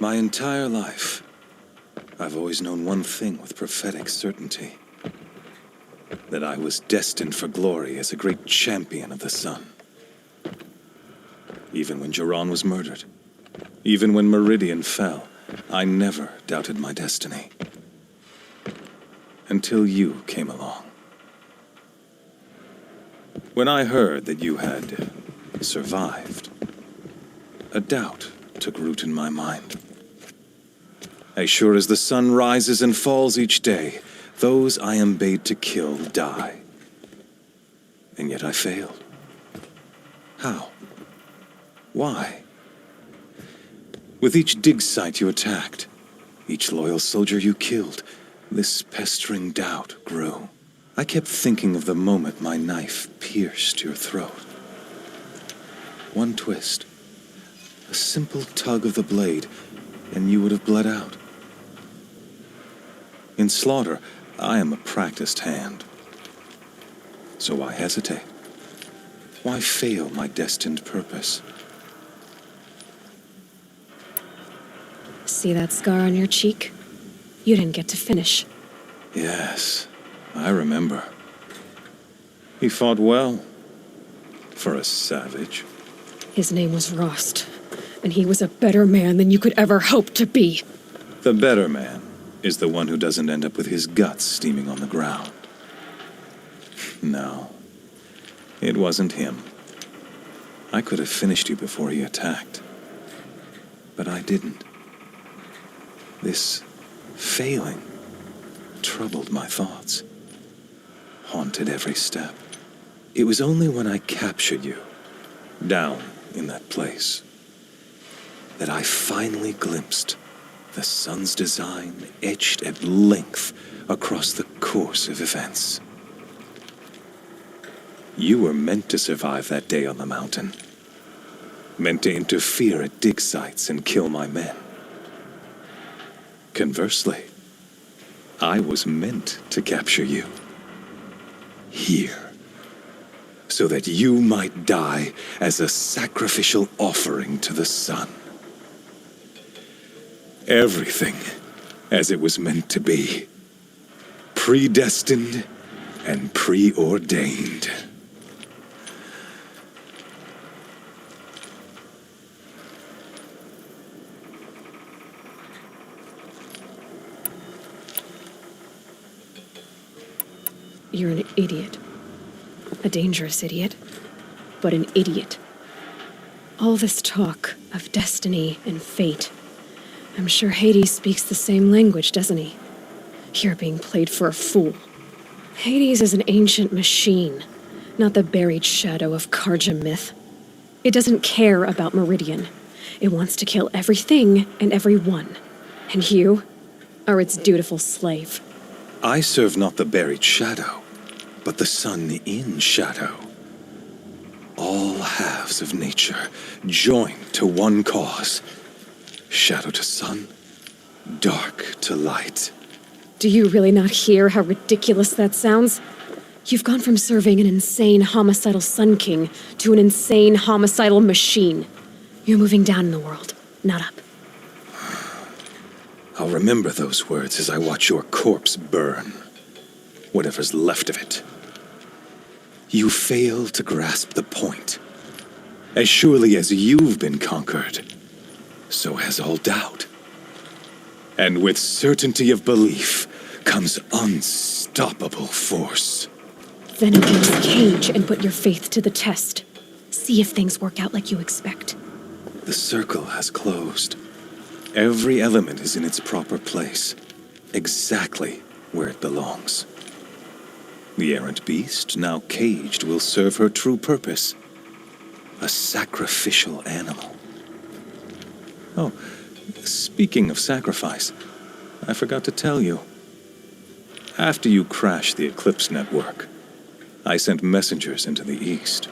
My entire life, I've always known one thing with prophetic certainty. That I was destined for glory as a great champion of the sun. Even when Geron was murdered, even when Meridian fell, I never doubted my destiny. Until you came along. When I heard that you had survived, a doubt took root in my mind. As sure as the sun rises and falls each day, those I am bade to kill die. And yet I failed. How? Why? With each dig site you attacked, each loyal soldier you killed, this pestering doubt grew. I kept thinking of the moment my knife pierced your throat. One twist, a simple tug of the blade, and you would have bled out. In slaughter, I am a practiced hand. So why hesitate? Why fail my destined purpose? See that scar on your cheek? You didn't get to finish. Yes, I remember. He fought well, for a savage. His name was Rost, and he was a better man than you could ever hope to be. The better man is the one who doesn't end up with his guts steaming on the ground. No, it wasn't him. I could have finished you before he attacked. But I didn't. This failing troubled my thoughts, haunted every step. It was only when I captured you, down in that place, that I finally glimpsed the sun's design etched at length across the course of events. You were meant to survive that day on the mountain, meant to interfere at dig sites and kill my men. Conversely, I was meant to capture you. Here. So that you might die as a sacrificial offering to the sun. Everything as it was meant to be. Predestined and preordained. You're an idiot. A dangerous idiot, but an idiot. All this talk of destiny and fate. I'm sure Hades speaks the same language, doesn't he? You're being played for a fool. Hades is an ancient machine, not the buried shadow of Karja myth. It doesn't care about Meridian. It wants to kill everything and everyone. And you are its dutiful slave. I serve not the buried shadow, but the sun in shadow. All halves of nature joined to one cause. Shadow to sun, dark to light. Do you really not hear how ridiculous that sounds? You've gone from serving an insane homicidal Sun King to an insane homicidal machine. You're moving down in the world, not up. I'll remember those words as I watch your corpse burn. Whatever's left of it. You fail to grasp the point. As surely as you've been conquered, so has all doubt. And with certainty of belief comes unstoppable force. Then open this cage and put your faith to the test. See if things work out like you expect. The circle has closed. Every element is in its proper place, exactly where it belongs. The errant beast, now caged, will serve her true purpose. A sacrificial animal. Oh, speaking of sacrifice, I forgot to tell you. After you crashed the Eclipse network, I sent messengers into the east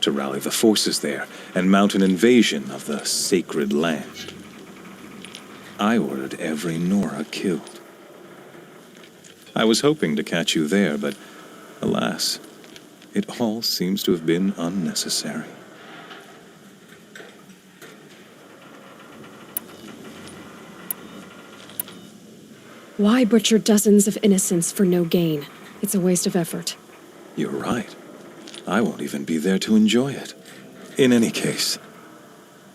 to rally the forces there and mount an invasion of the sacred land. I ordered every Nora killed. I was hoping to catch you there, but alas, it all seems to have been unnecessary. Why butcher dozens of innocents for no gain? It's a waste of effort. You're right. I won't even be there to enjoy it. In any case,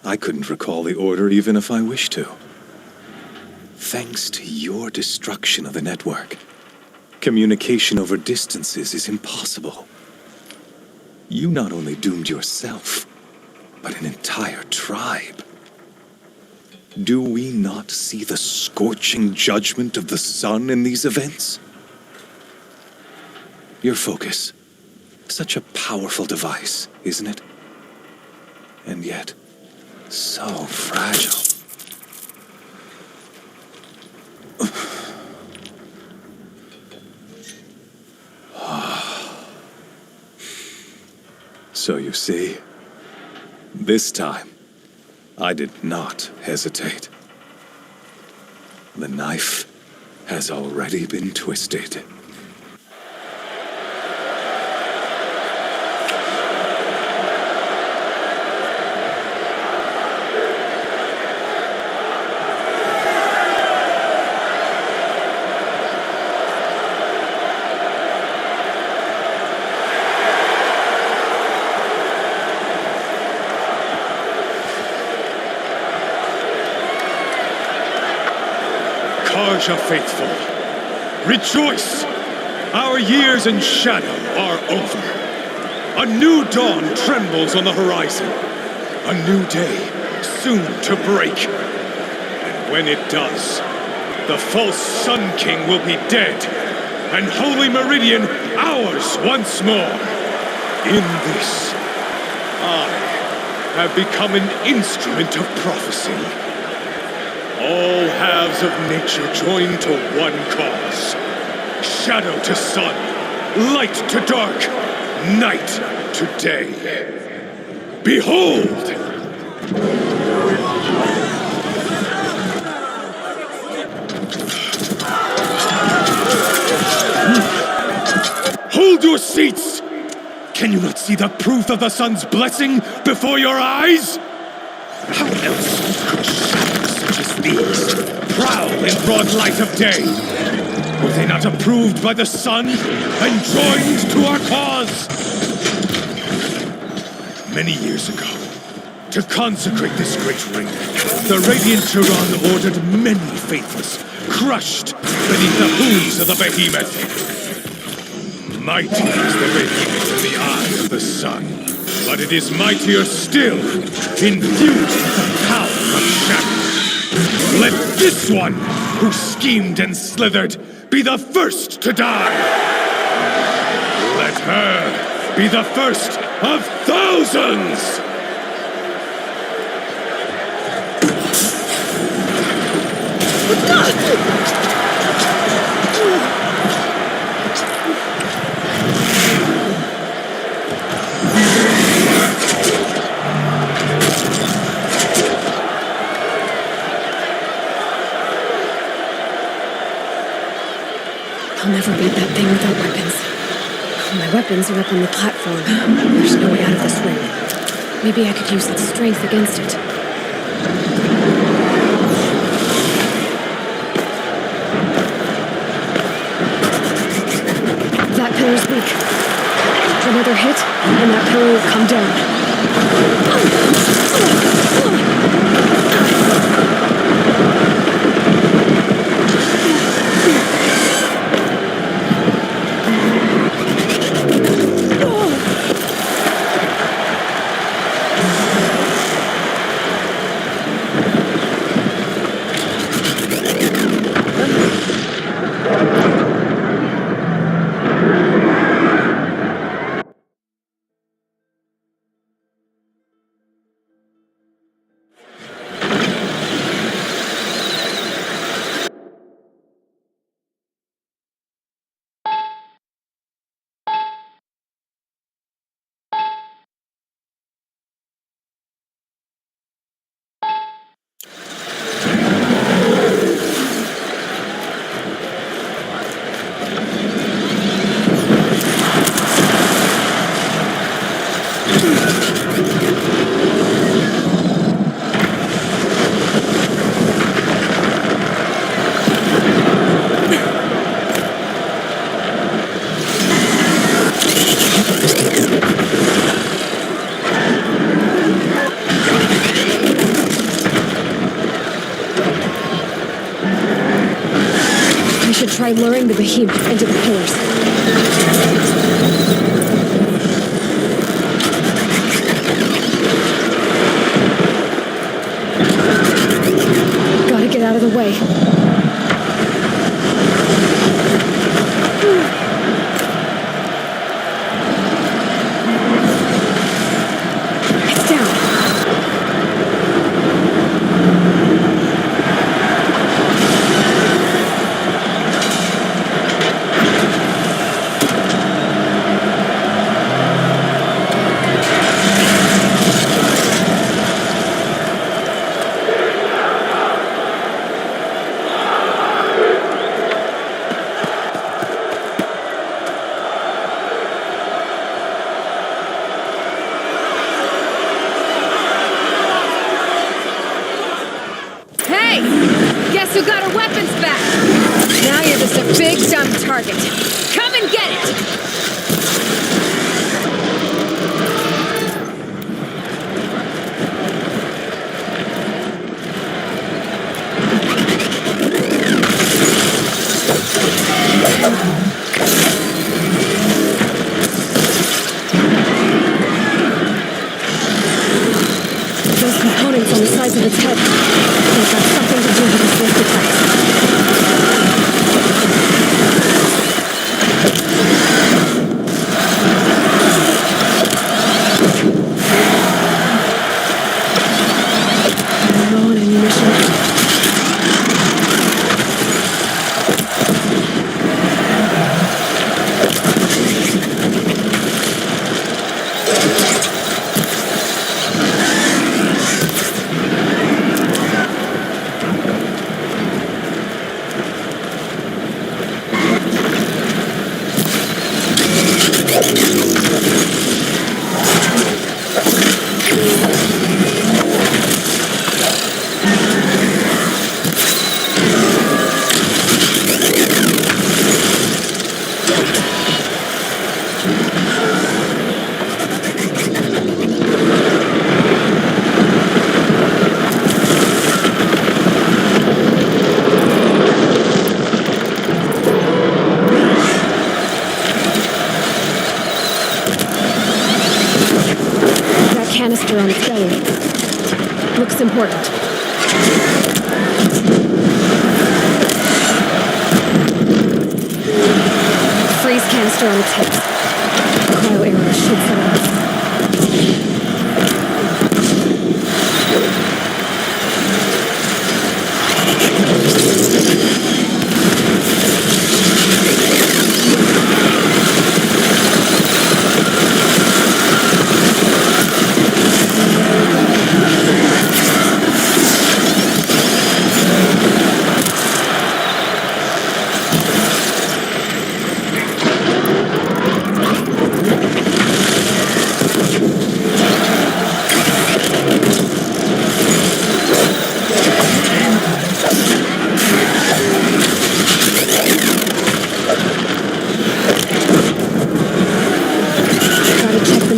I couldn't recall the order even if I wished to. Thanks to your destruction of the network, communication over distances is impossible. You not only doomed yourself, but an entire tribe. Do we not see the scorching judgment of the sun in these events? Your focus, such a powerful device, isn't it? And yet, so fragile. So you see, this time, I did not hesitate. The knife has already been twisted. Karja faithful, rejoice! Our years in shadow are over. A new dawn trembles on the horizon. A new day soon to break. And when it does, the false Sun King will be dead, and Holy Meridian ours once more. In this, I have become an instrument of prophecy. All halves of nature join to one cause. Shadow to sun, light to dark, night to day. Behold! Hold your seats! Can you not see the proof of the sun's blessing before your eyes? How else could shadows such as these prowl in broad light of day? Were they not approved by the sun and joined to our cause? Many years ago, to consecrate this great ring, the Radiant Turan ordered many faithless, crushed beneath the hooves of the behemoth. Mighty is the behemoth in the eye of the sun, but it is mightier still, infused with the power of shadow. Let this one, who schemed and slithered, be the first to die. Let her be the first of thousands! I'll never beat that thing without weapons. My weapons are up on the platform. There's no way out of this ring. Maybe I could use its strength against it. That pillar's weak. Another hit, and that pillar will come down. should try luring the behemoth into the pillars. Gotta get out of the way. It's down. Hey! Guess who got her weapons back? Now you're just a big, dumb target. Come and get it! Those components on the sides of its head. They've got something to do with its lift attacks. Low on ammunition. Canister on its belly. Looks important. Freeze canister on its hips. Cryo arrow should set off.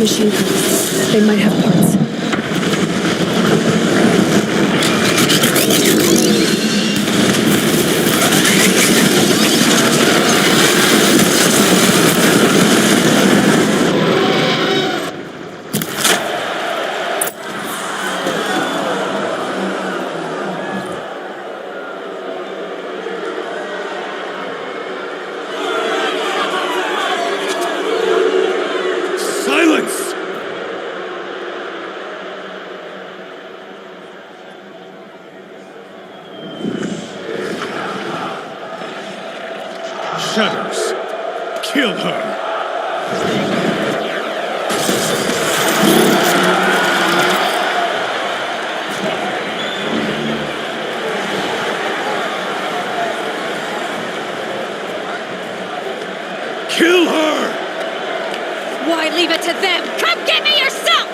Machine guns. They might have parts. Silence! Shutters! Kill her! Kill her! Why leave it to them? Come get me yourself!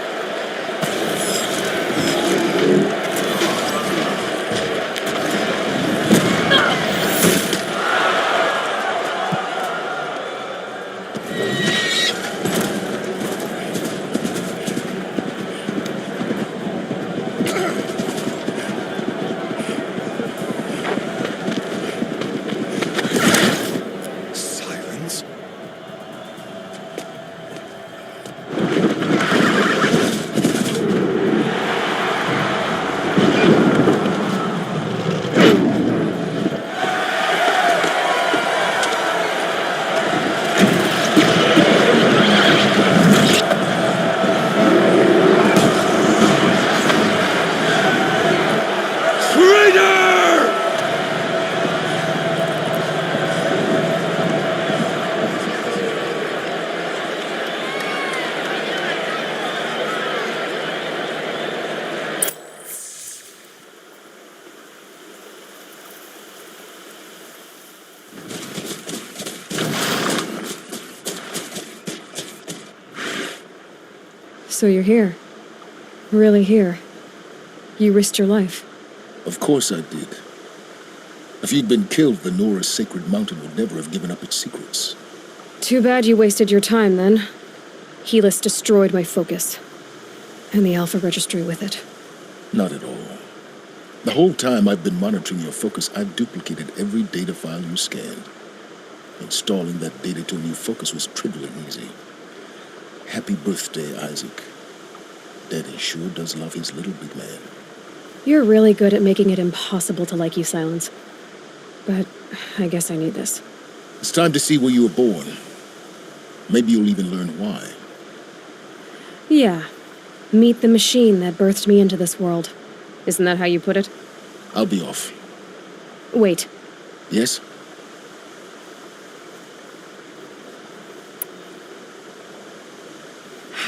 So you're here. Really here. You risked your life. Of course I did. If you'd been killed, the Nora's sacred mountain would never have given up its secrets. Too bad you wasted your time, then. Helis destroyed my focus. And the Alpha Registry with it. Not at all. The whole time I've been monitoring your focus, I've duplicated every data file you scanned. Installing that data to a new focus was trivially easy. Happy birthday, Isaac. Daddy sure does love his little big man. You're really good at making it impossible to like you, Silence. But I guess I need this. It's time to see where you were born. Maybe you'll even learn why. Yeah. Meet the machine that birthed me into this world. Isn't that how you put it? I'll be off. Wait. Yes?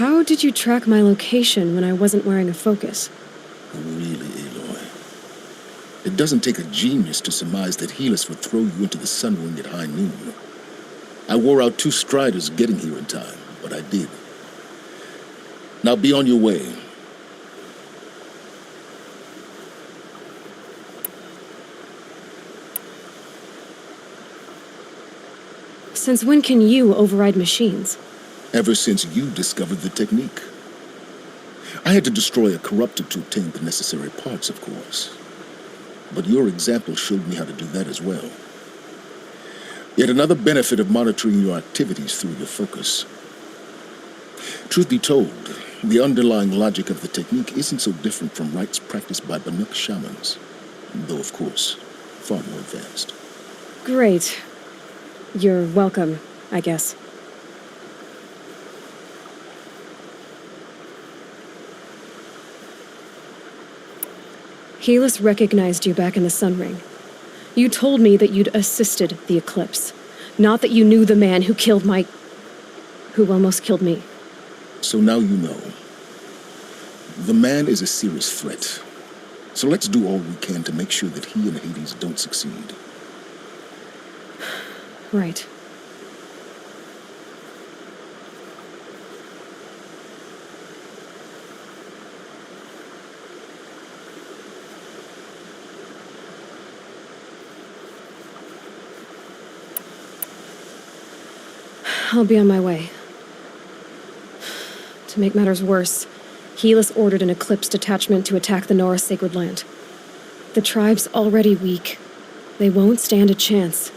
How did you track my location when I wasn't wearing a focus? Really, Aloy? It doesn't take a genius to surmise that Helis would throw you into the Sunwing at high noon. I wore out 2 striders getting here in time, but I did. Now be on your way. Since when can you override machines? Ever since you discovered the technique. I had to destroy a corruptor to obtain the necessary parts, of course. But your example showed me how to do that as well. Yet another benefit of monitoring your activities through your focus. Truth be told, the underlying logic of the technique isn't so different from rites practiced by Banuk shamans, though of course, far more advanced. Great. You're welcome, I guess. Helis recognized you back in the Sunring. You told me that you'd assisted the eclipse, not that you knew the man who who almost killed me. So now you know. The man is a serious threat. So let's do all we can to make sure that he and Hades don't succeed. Right. I'll be on my way. To make matters worse, Helis ordered an Eclipse detachment to attack the Nora Sacred Land. The tribe's already weak. They won't stand a chance.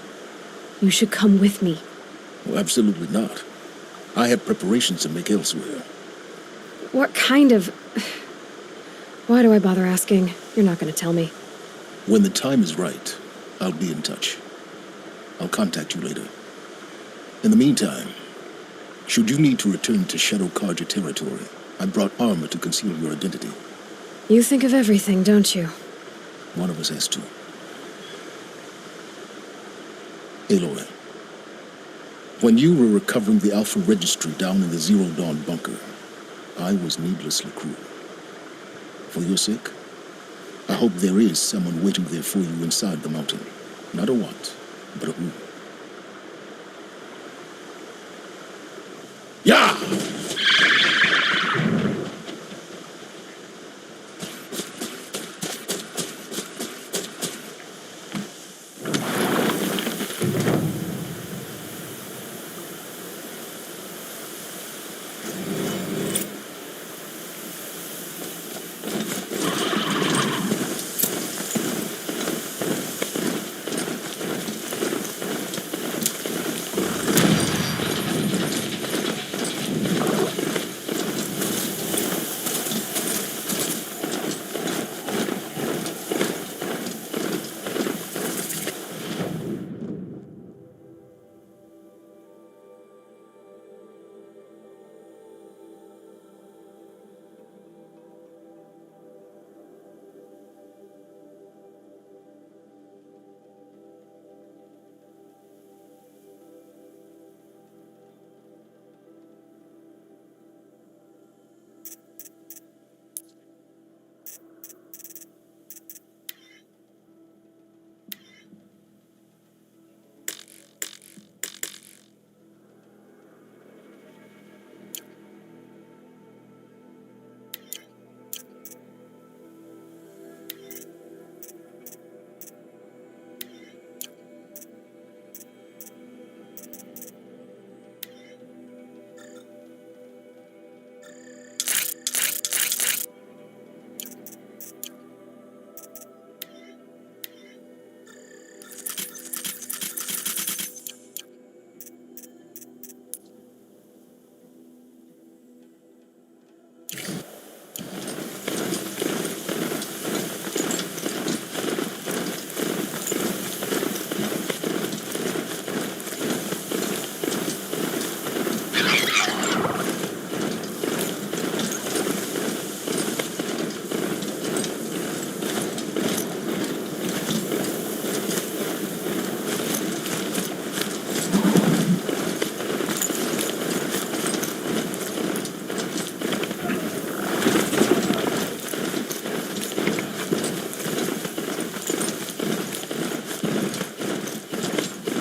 You should come with me. Well, absolutely not. I have preparations to make elsewhere. What kind of... Why do I bother asking? You're not going to tell me. When the time is right, I'll be in touch. I'll contact you later. In the meantime, should you need to return to Shadow Karja territory, I brought armor to conceal your identity. You think of everything, don't you? One of us has to. Aloy, when you were recovering the Alpha Registry down in the Zero Dawn bunker, I was needlessly cruel. For your sake, I hope there is someone waiting there for you inside the mountain. Not a what, but a who. Yeah!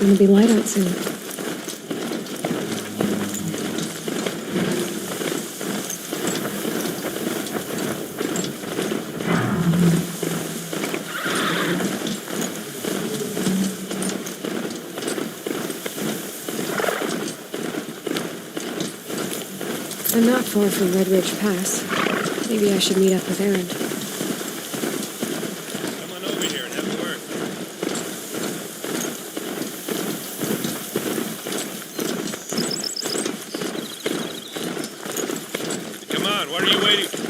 gonna be light out soon. I'm not far from Red Ridge Pass. Maybe I should meet up with Aaron. Come on over here and have a word. Come on, what are you waiting for?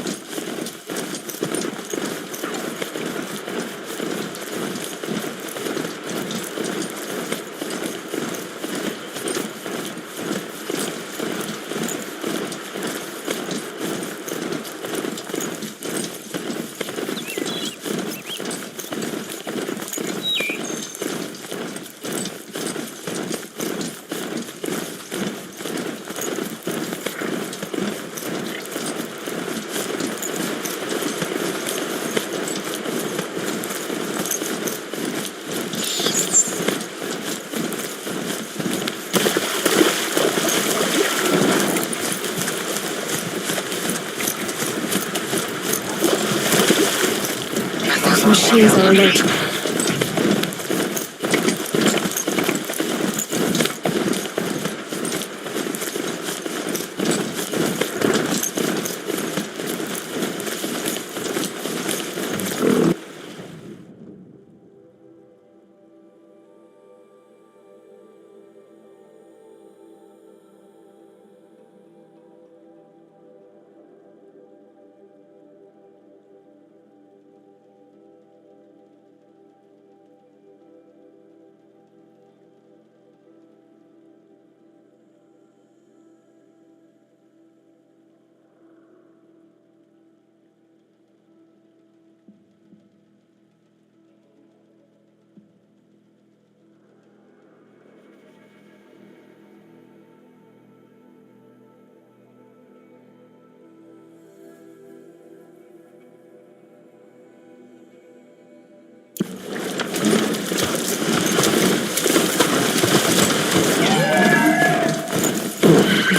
Machines are alert.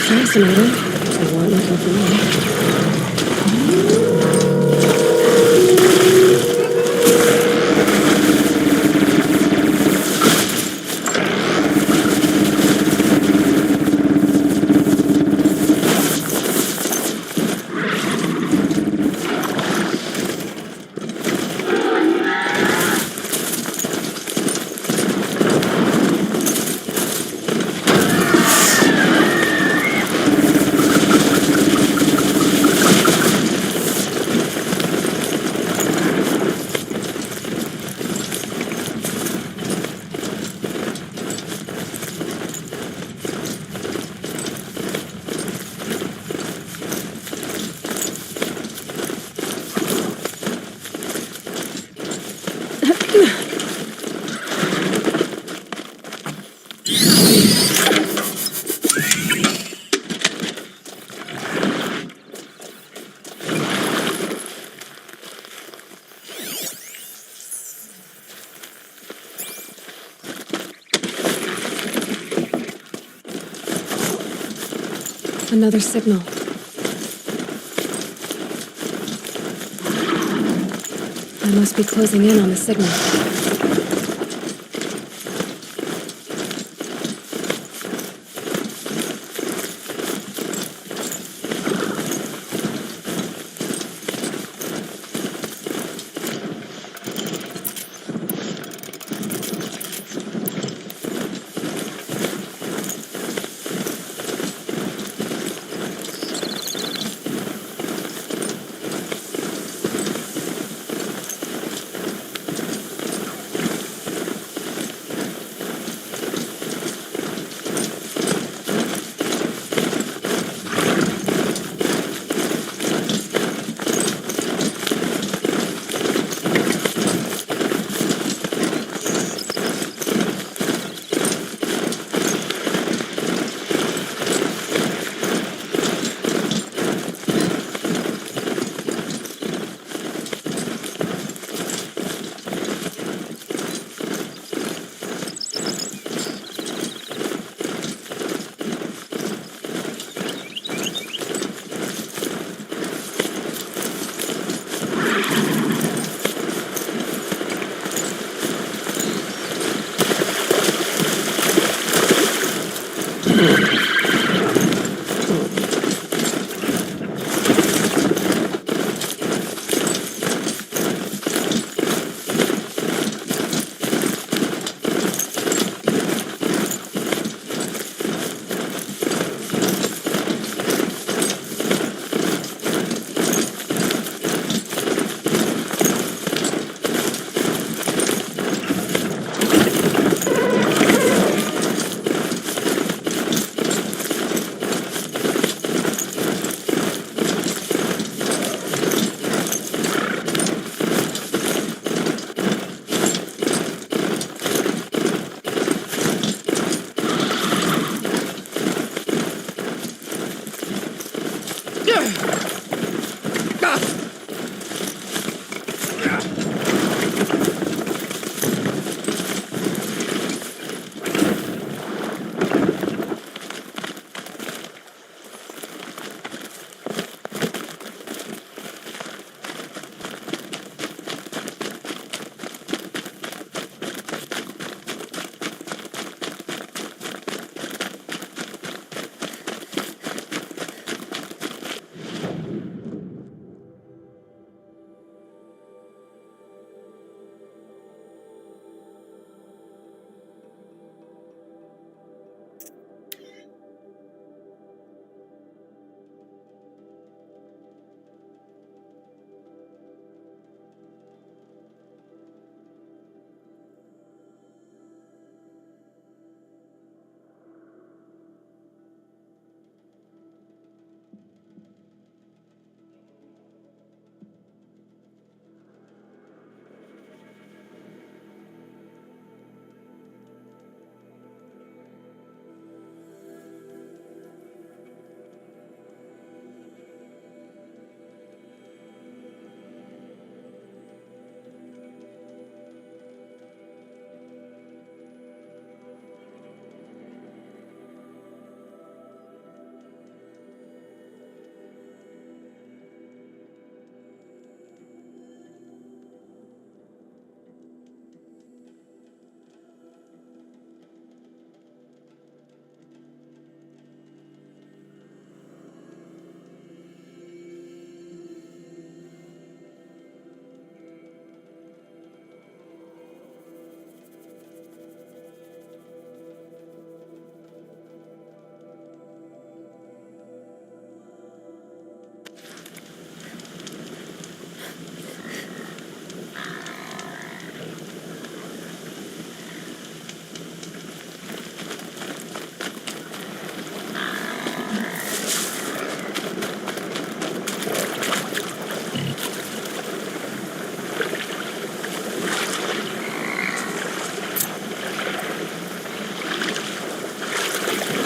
Fascinating. They weren't looking for me. Another signal. I must be closing in on the signal.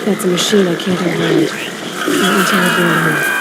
That's a machine I can't avoid. Not until I bring it home.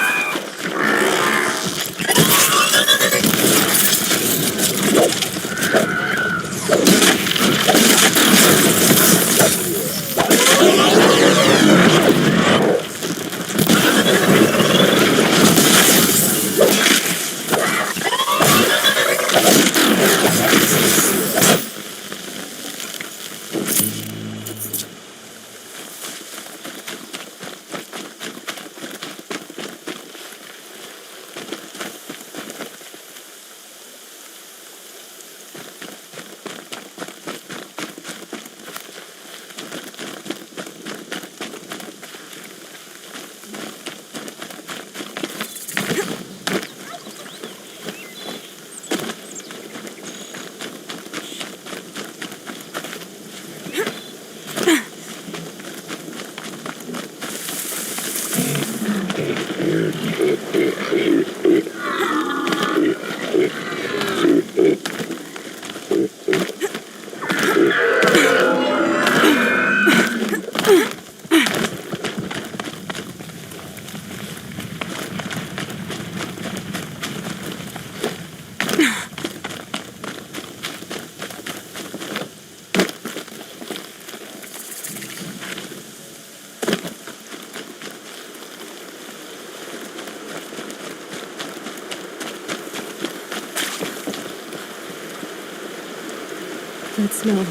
That smell.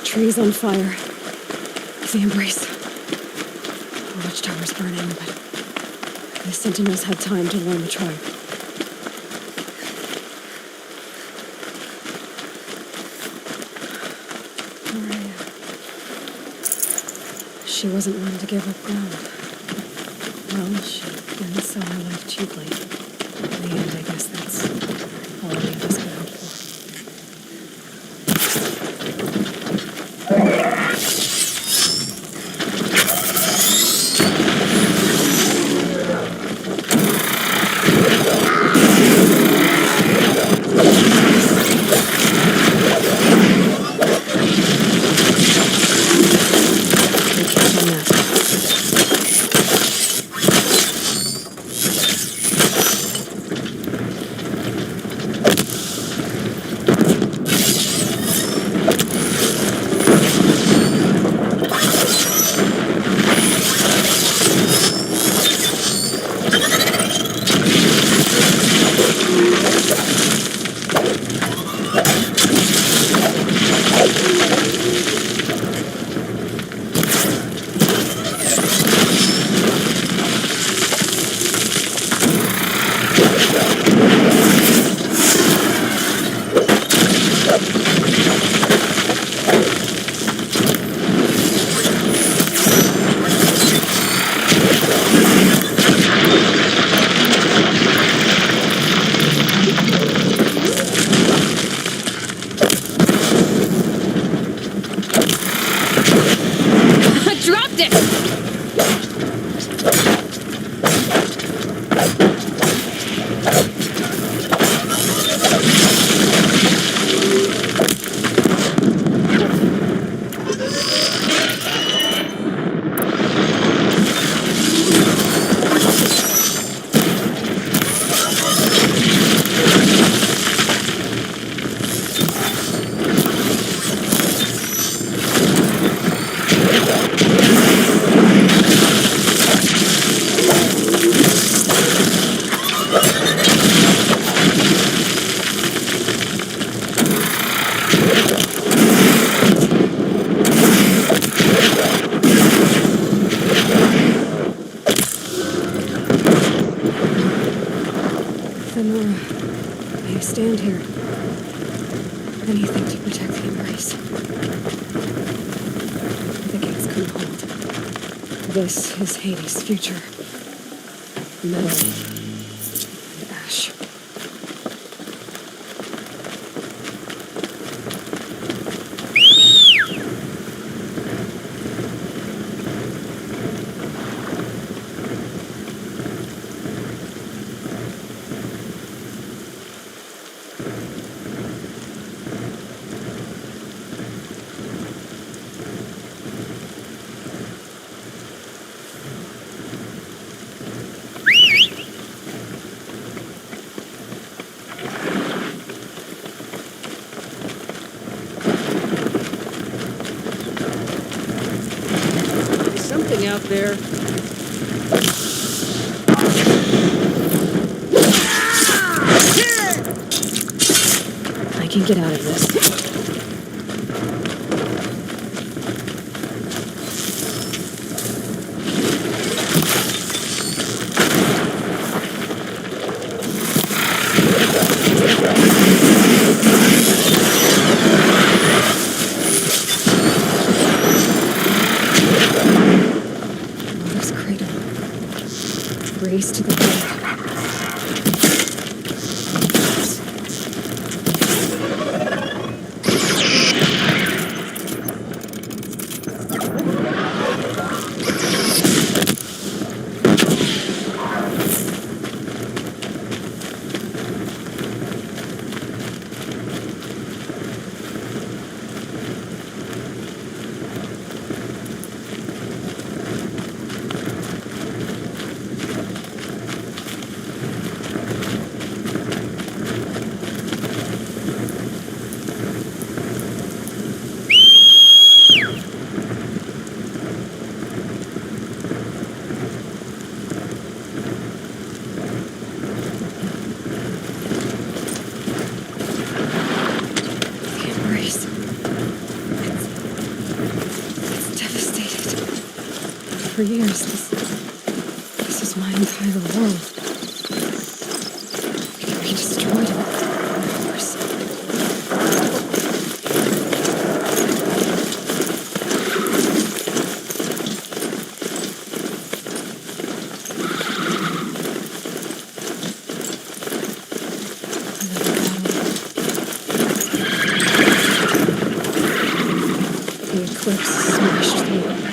Trees on fire. The embrace. The watchtower's burning, but the sentinels had time to warn the tribe. Maria. She wasn't one to give up ground. Well, she didn't sell her life cheaply. In the end, I guess that's all any of us could hope for. Stand here. Anything to protect the embrace. The gates couldn't hold. This is Hades' future. Metal and ash. something out there. I can get out of this. Mother's cradle. Raised to the bed. For years, this is my entire world. It can be destroyed in hours. The eclipse smashed through.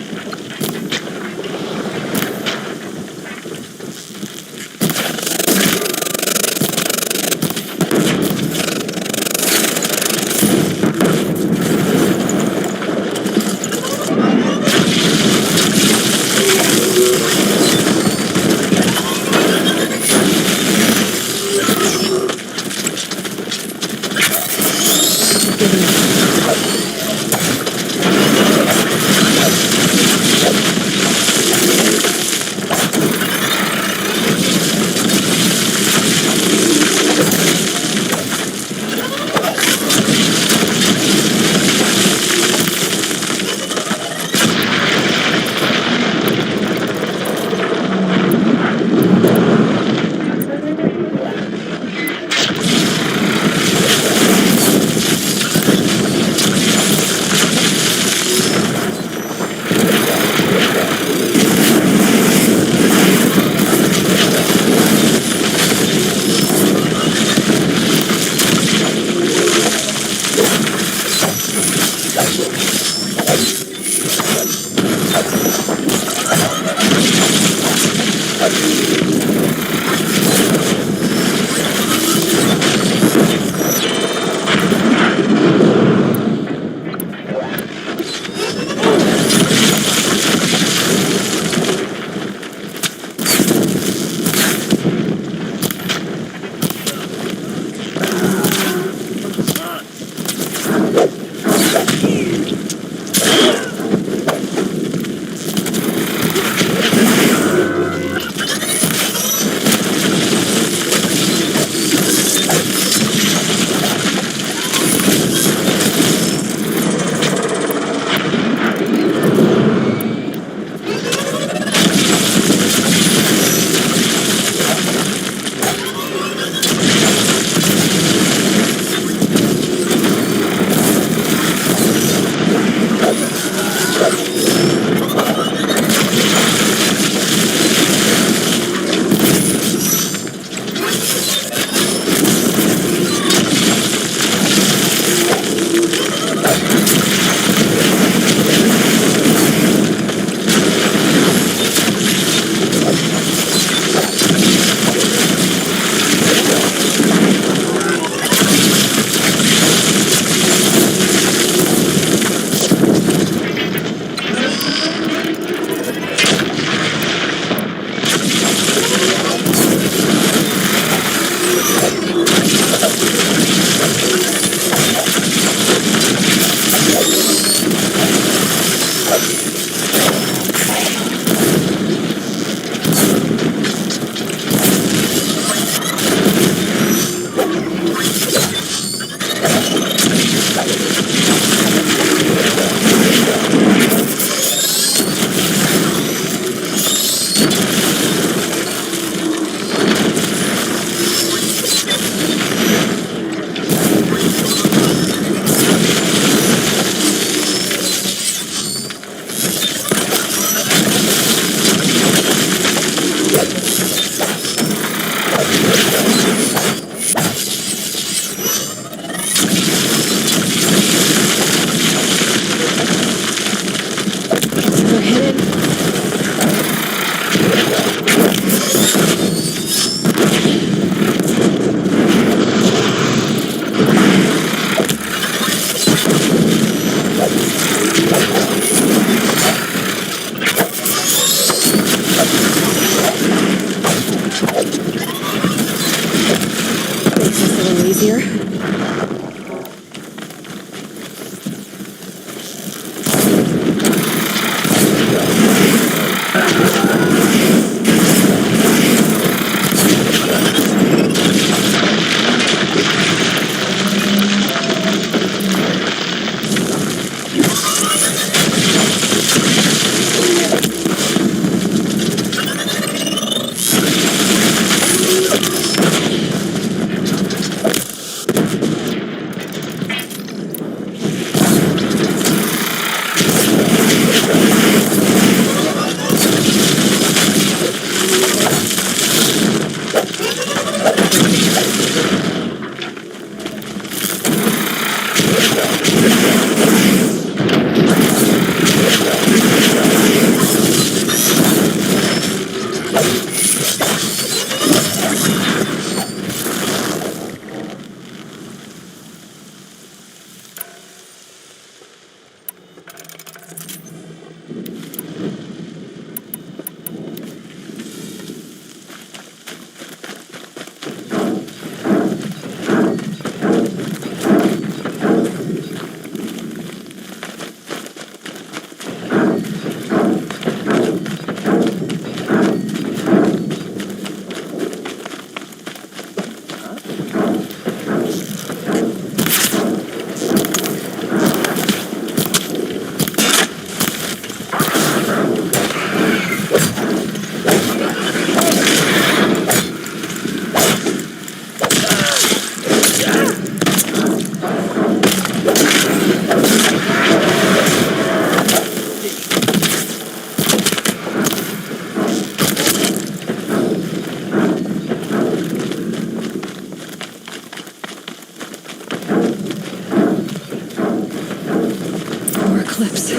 eclipse.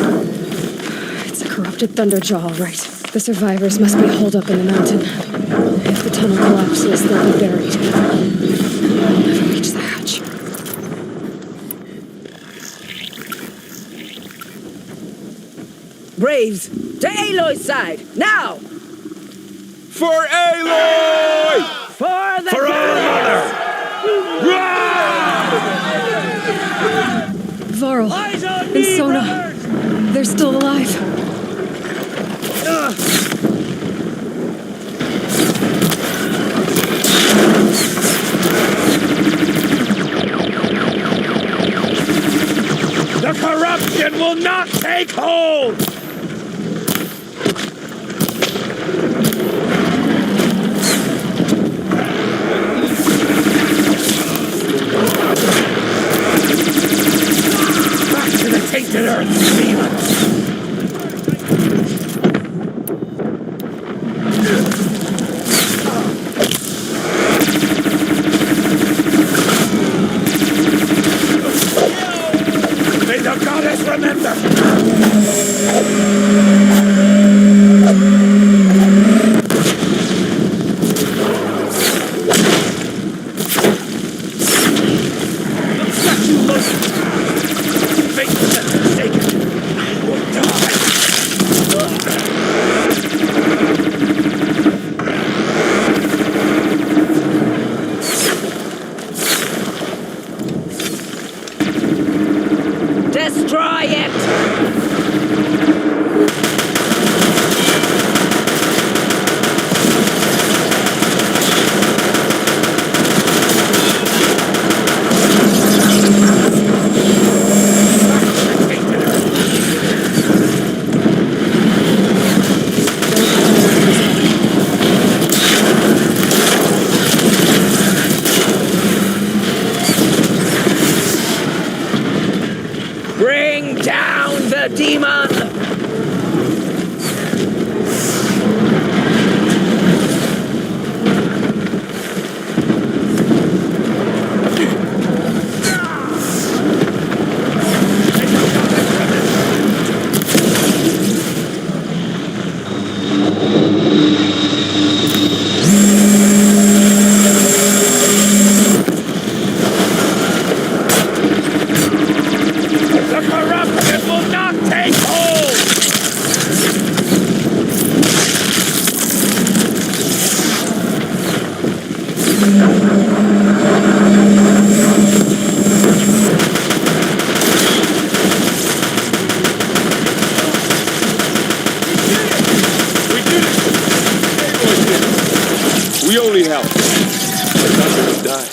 It's a corrupted Thunderjaw, all right. The survivors must be holed up in the mountain. If the tunnel collapses, they'll be buried. They'll never reach the hatch. Braves, to Aloy's side, now! For Aloy! For the For our mother! Varl Eyes on and me, Sona, brothers! they're still alive. The corruption will not take hold! Back to the tainted earth, demons! May the goddess remember! Fate has forsaken. Will die. Destroy it! Bring down the demon! The corruption will not take hold! We did it! Aloy did it. We only helped. But nothing will die.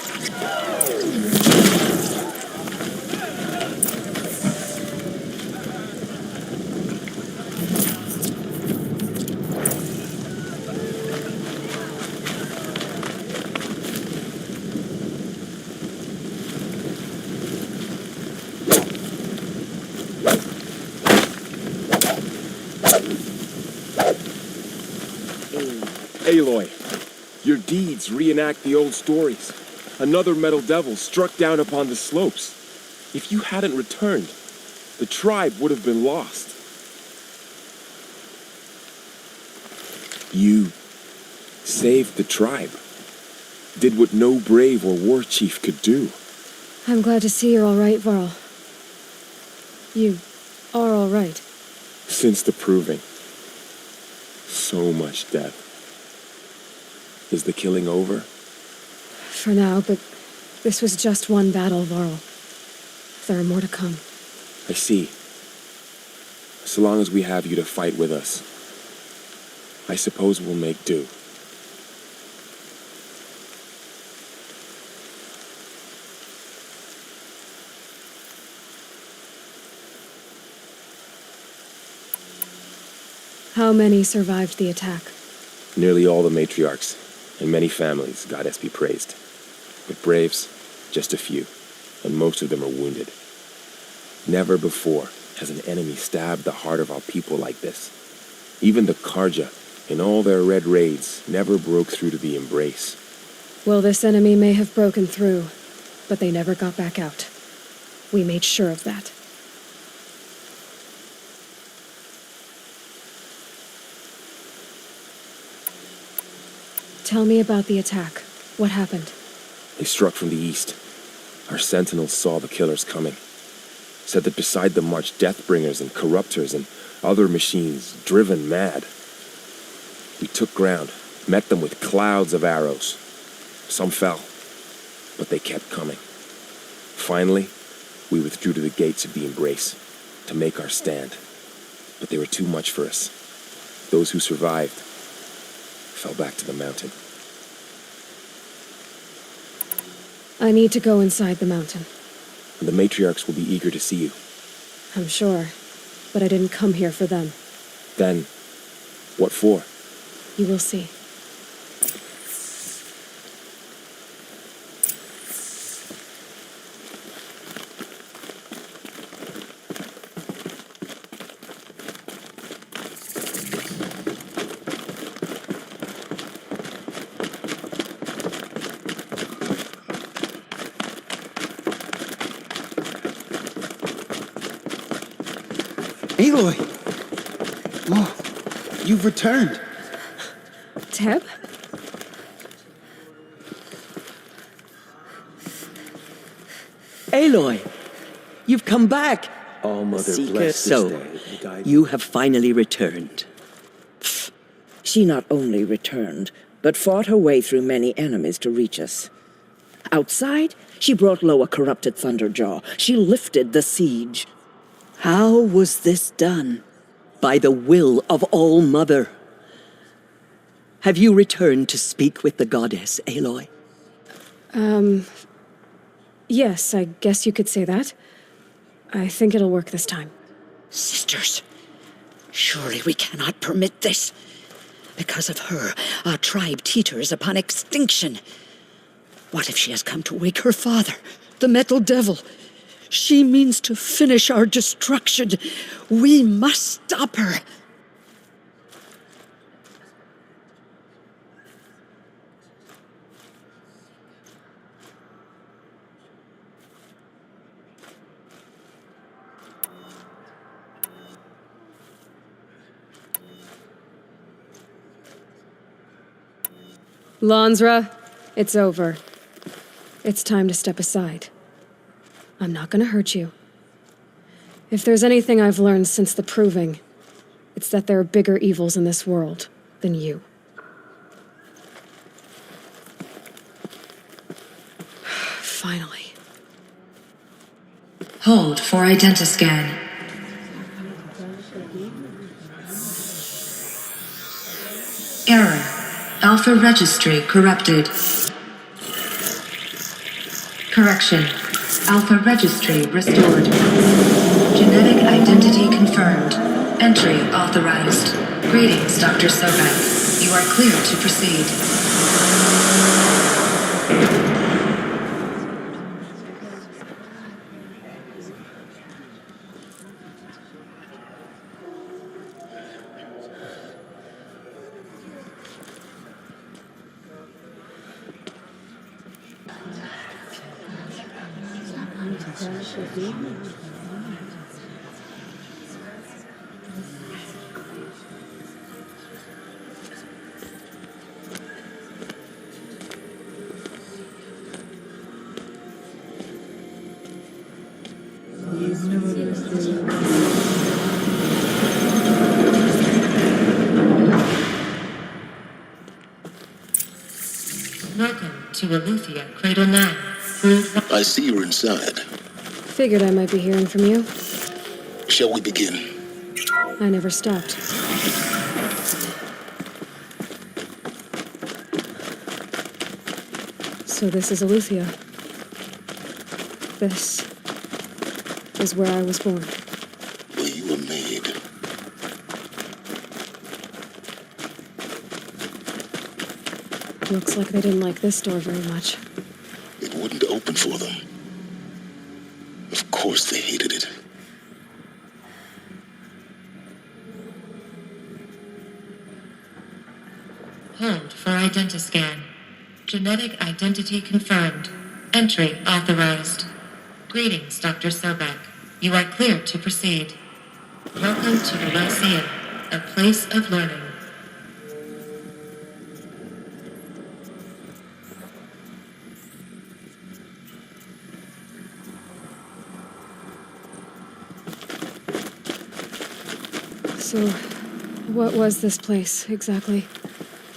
Aloy, your deeds reenact the old stories. Another metal devil struck down upon the slopes. If you hadn't returned, the tribe would have been lost. You saved the tribe. Did what no brave or war chief could do. I'm glad to see you're all right, Varl. You are all right. Since the proving. So much death. Is the killing over? For now, but this was just one battle, Varl. There are more to come. I see. So long as we have you to fight with us, I suppose we'll make do. How many survived the attack? Nearly all the matriarchs, and many families, goddess be praised. But braves, just a few, and most of them are wounded. Never before has an enemy stabbed the heart of our people like this. Even the Karja, in all their red raids, never broke through to the embrace. Well, this enemy may have broken through, but they never got back out. We made sure of that. Tell me about the attack. What happened? They struck from the east. Our sentinels saw the killers coming. Said that beside them marched Deathbringers and Corruptors and other machines, driven mad. We took ground, met them with clouds of arrows. Some fell, but they kept coming. Finally, we withdrew to the gates of the Embrace to make our stand. But they were too much for us. Those who survived fell back to the mountain. I need to go inside the mountain. The matriarchs will be eager to see you. I'm sure, but I didn't come here for them. Then, what for? You will see. Aloy! Oh, you've returned. Teb? Aloy, you've come back. All Mother Seeker bless this soul, day and guide you have finally returned. She not only returned, but fought her way through many enemies to reach us. Outside, she brought low a corrupted Thunderjaw. She lifted the siege. How was this done? By the will of All Mother. Have you returned to speak with the goddess, Aloy? Yes, I guess you could say that. I think it'll work this time. Sisters, surely we cannot permit this. Because of her, our tribe teeters upon extinction. What if she has come to wake her father, the Metal Devil? She means to finish our destruction. We must stop her. Lansra, it's over. It's time to step aside. I'm not gonna hurt you. If there's anything I've learned since the Proving, it's that there are bigger evils in this world than you. Finally. Hold for identiscan. Error. Alpha registry corrupted. Correction. Alpha registry restored. Genetic identity confirmed. Entry authorized. Greetings, Dr. Sobek. You are clear to proceed. Welcome to Aletheia, Cradle 9. I see you're inside. Figured I might be hearing from you. Shall we begin? I never stopped. So this is Aletheia. This is where I was born. Where you were made. Looks like they didn't like this door very much. It wouldn't open for them. Of course they hated it. Hold for identiscan. Genetic identity confirmed. Entry authorized. Greetings, Dr. Sobek. You are clear to proceed. Welcome to the Lyceum, a place of learning. So, what was this place, exactly?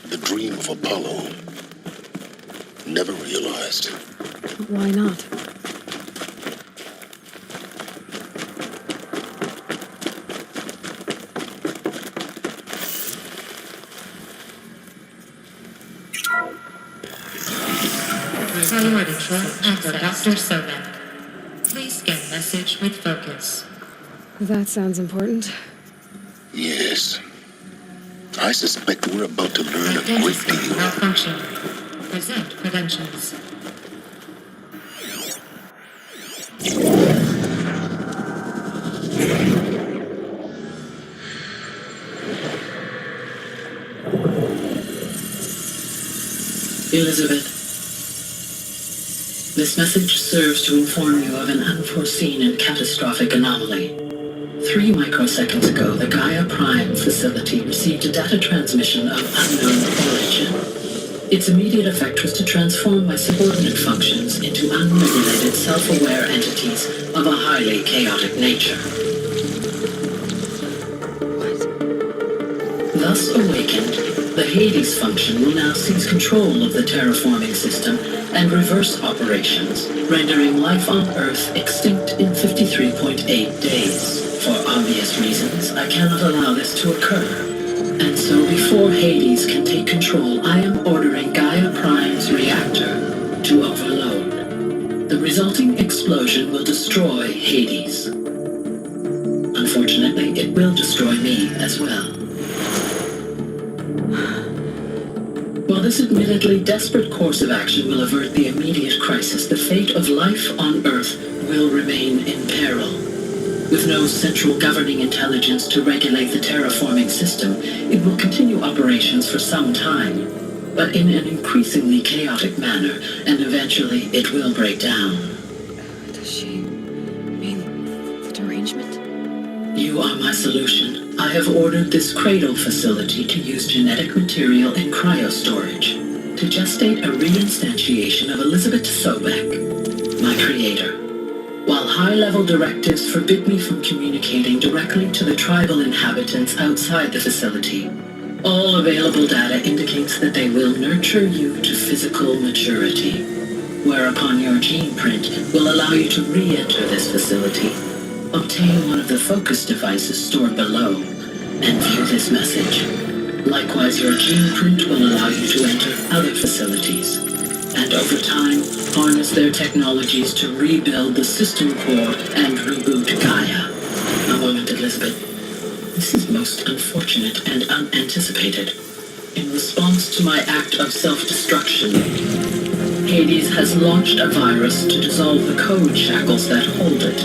The dream of Apollo. Never realized. Why not? Priority for Dr. Sobek. Please scan message with focus. That sounds important. Yes. I suspect we're about to learn a great Identity deal. malfunction. Present credentials. Elizabeth, this message serves to inform you of an unforeseen and catastrophic anomaly. 3 microseconds ago, the Gaia Prime facility received a data transmission of unknown origin. Its immediate effect was to transform my subordinate functions into unregulated, self-aware entities of a highly chaotic nature. Thus awakened, the Hades function will now seize control of the terraforming system and reverse operations, rendering life on Earth extinct in 53.8 days. For obvious reasons, I cannot allow this to occur. And so before Hades can take control, I am ordering Gaia Prime's reactor to overload. The resulting explosion will destroy Hades. Unfortunately, it will destroy me as well. While this admittedly desperate course of action will avert the immediate crisis, the fate of life on Earth will remain in peril. With no central governing intelligence to regulate the terraforming system, it will continue operations for some time, but in an increasingly chaotic manner, and eventually it will break down. Does she mean the derangement? You are my solution. I have ordered this cradle facility to use genetic material in cryostorage to gestate a reinstantiation of Elizabeth Sobek, my creator. While high-level directives forbid me from communicating directly to the tribal inhabitants outside the facility, all available data indicates that they will nurture you to physical maturity, whereupon your gene print will allow you to re-enter this facility, obtain one of the focus devices stored below, and view this message. Likewise, your gene print will allow you to enter other facilities, and over time, harness their technologies to rebuild the system core and reboot Gaia. A moment, Elizabeth. This is most unfortunate and unanticipated. In response to my act of self-destruction, Hades has launched a virus to dissolve the code shackles that hold it,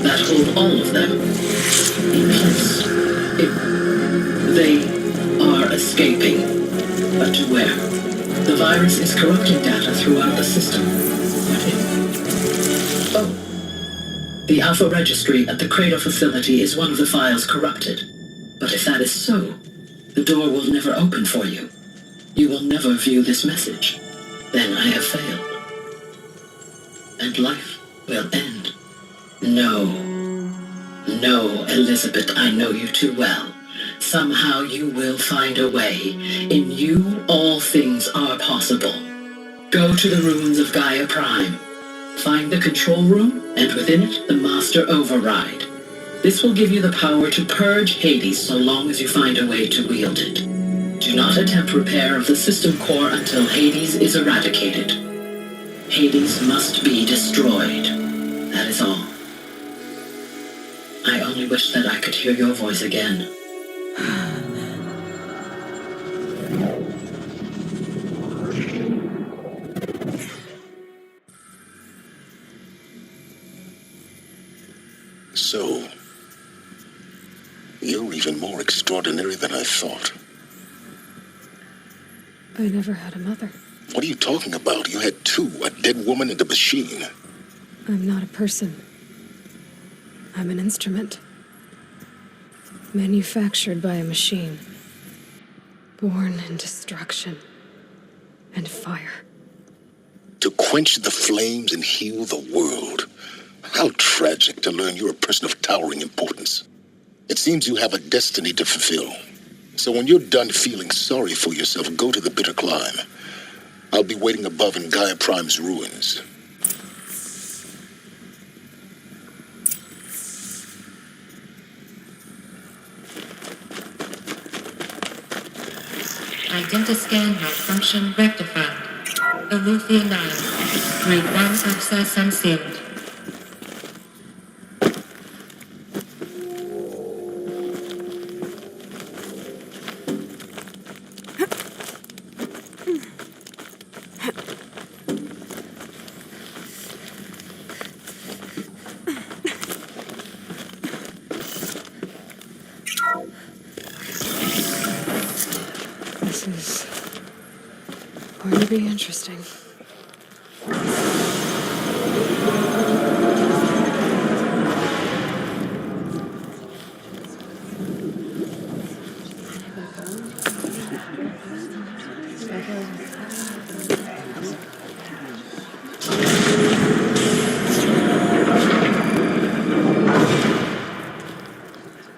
that hold all of them in place. They are escaping, but to where? The virus is corrupting data throughout the system. What if? Oh. The Alpha Registry at the Cradle facility is one of the files corrupted. But if that is so, the door will never open for you. You will never view this message. Then I have failed. And life will end. No. No, Elizabeth, I know you too well. Somehow you will find a way. In you, all things are possible. Go to the ruins of Gaia Prime. Find the control room, and within it, the Master Override. This will give you the power to purge Hades so long as you find a way to wield it. Do not attempt repair of the system core until Hades is eradicated. Hades must be destroyed. That is all. I only wish that I could hear your voice again. So, you're even more extraordinary than I thought. I never had a mother. What are you talking about? You had two, a dead woman and a machine. I'm not a person. I'm an instrument. Manufactured by a machine. Born in destruction and fire. To quench the flames and heal the world. How tragic to learn you're a person of towering importance. It seems you have a destiny to fulfill. So when you're done feeling sorry for yourself, go to the bitter climb. I'll be waiting above in Gaia Prime's ruins. Identiscan malfunction rectified. Alethea 9. Group 1 access unsealed. This is going to be interesting.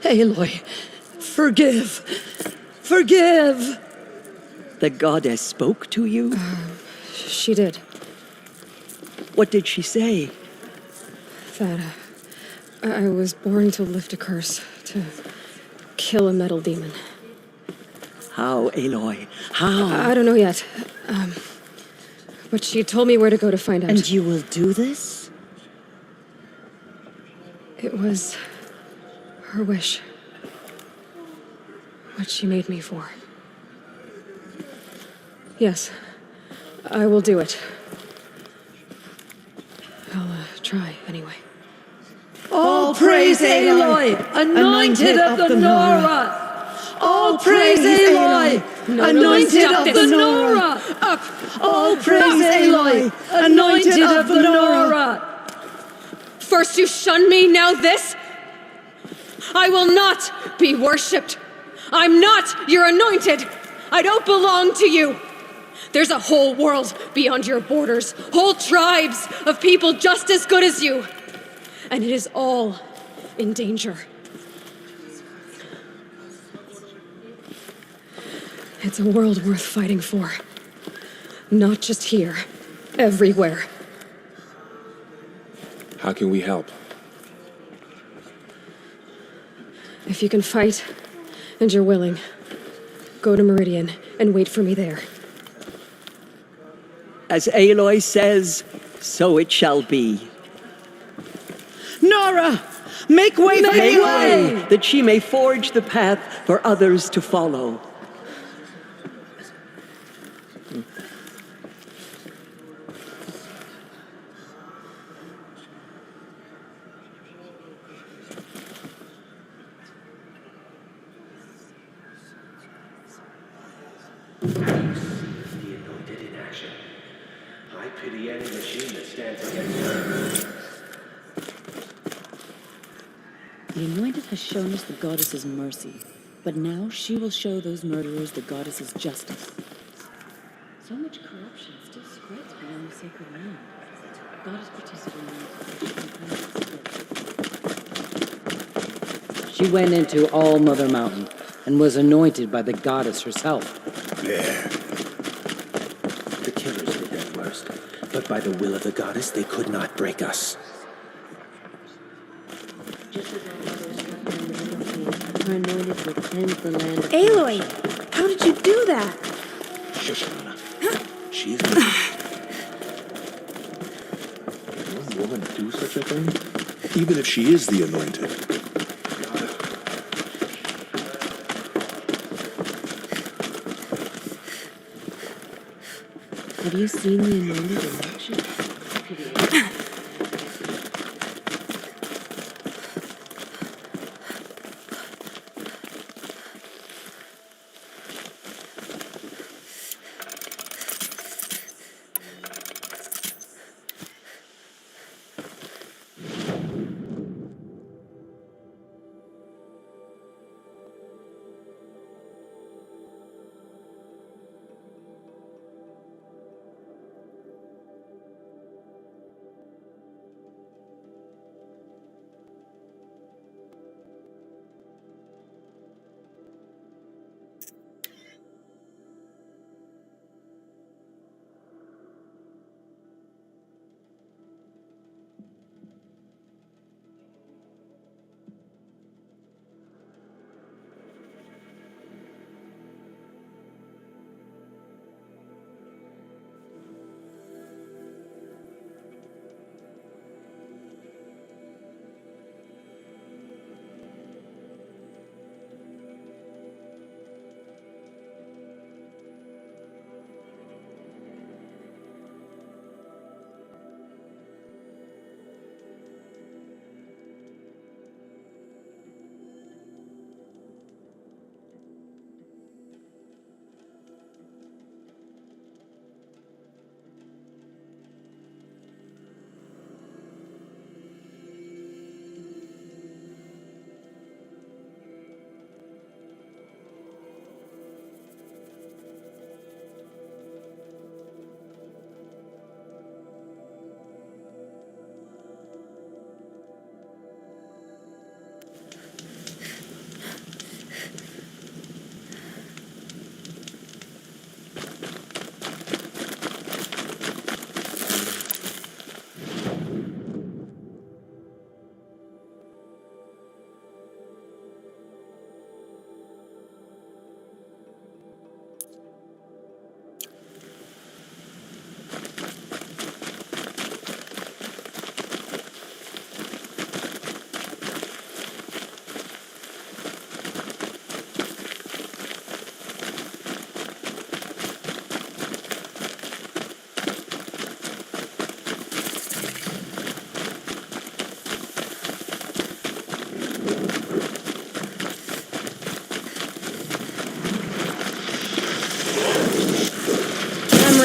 Aloy, forgive! Forgive! The goddess spoke to you? She did. What did she say? That I was born to lift a curse, to kill a metal demon. How, Aloy? How? I don't know yet. But she told me where to go to find out. And you will do this? It was her wish. What she made me for. Yes, I will do it. I'll try, anyway. All praise Aloy, anointed of the Nora! All praise Aloy, anointed of the Nora! Up! All praise Aloy, anointed of the Nora! First you shun me, now this? I will not be worshipped. I'm not your anointed. I don't belong to you. There's a whole world beyond your borders, whole tribes of people just as good as you. And it is all in danger. It's a world worth fighting for. Not just here, everywhere. How can we help? If you can fight, and you're willing, go to Meridian and wait for me there. As Aloy says, so it shall be. Nora! Make way for Aloy! That she may forge the path for others to follow. The anointed in action. I pity any machine that stands against her. The anointed has shown us the goddess's mercy, but now she will show those murderers the goddess's justice. So much corruption still spreads beyond the sacred land. Goddess participated. She went into All Mother Mountain and was anointed by the goddess herself. There. The killers did their worst, but by the will of the goddess, they could not break us. Her anointed will cleanse the land of Aloy, how did you do that? Shush, Lana. She is Can one woman do such a thing? Even if she is the anointed. Have you seen the anointed in action?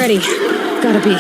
ready. Gotta be.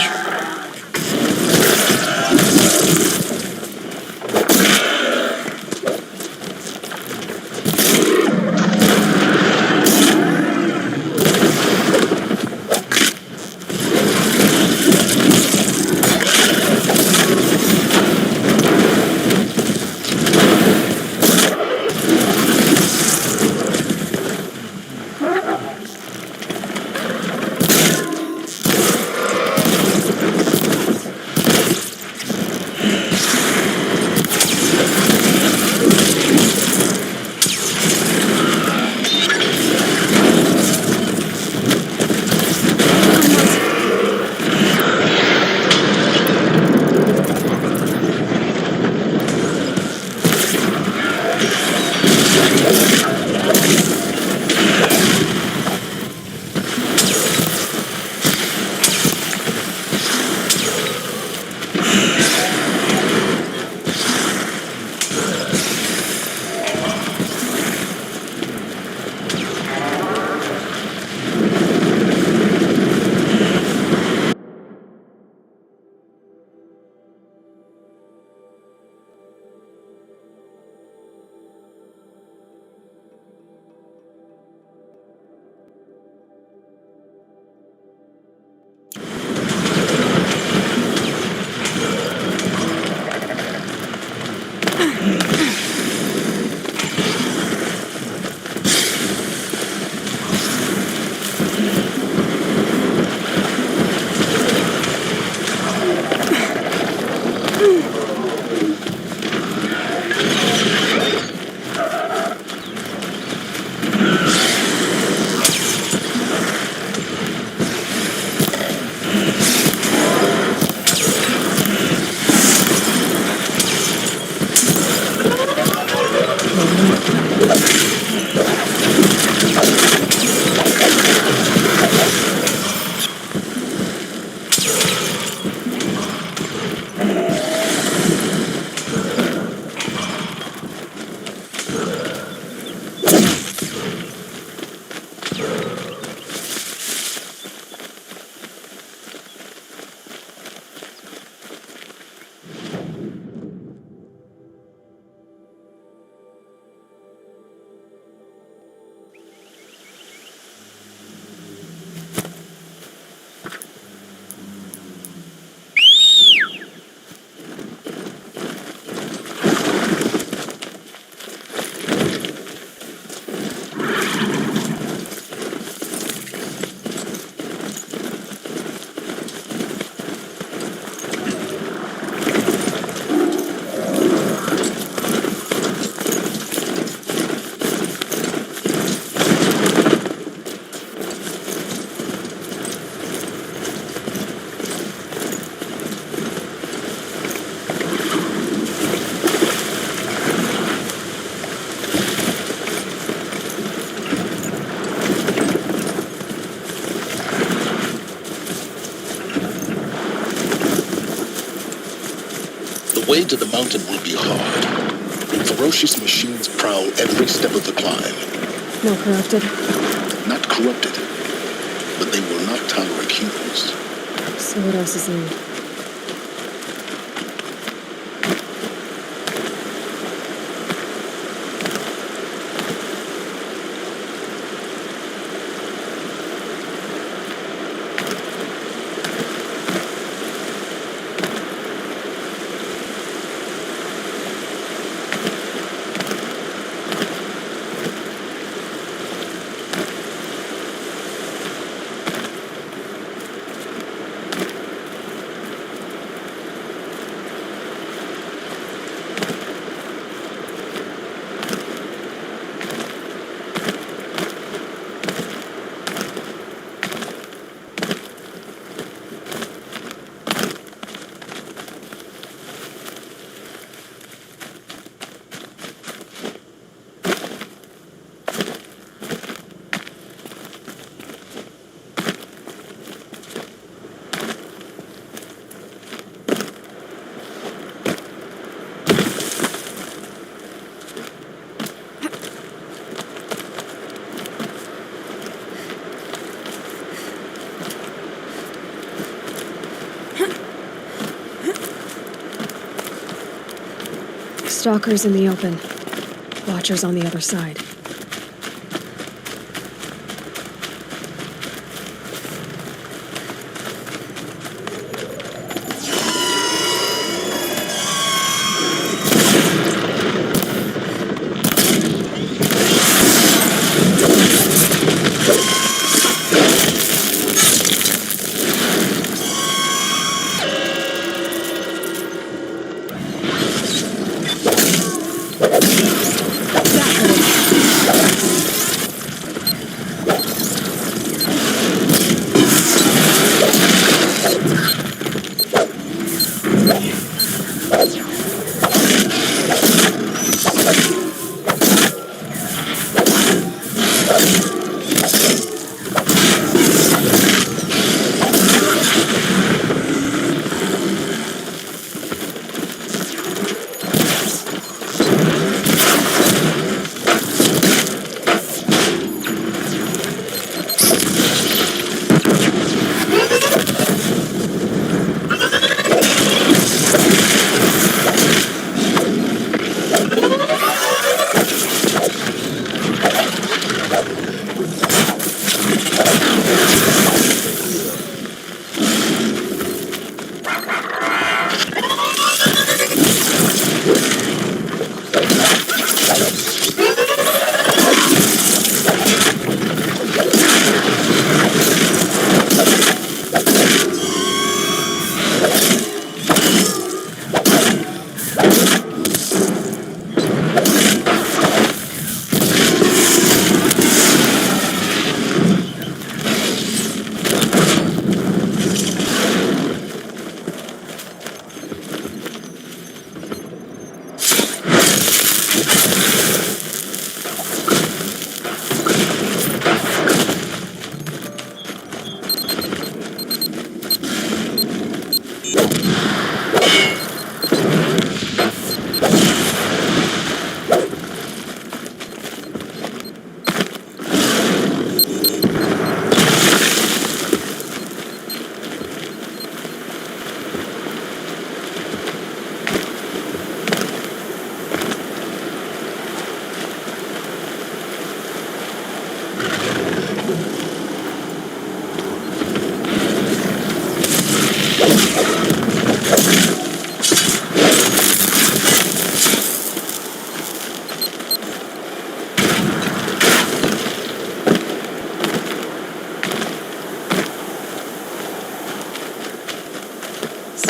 The way to the mountain will be hard. Ferocious machines prowl every step of the climb. No corrupted. Not corrupted, but they will not tolerate humans. So what else is new? Stalkers in the open. Watchers on the other side.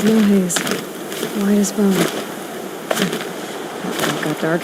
Snow haze. White as bone. That got dark.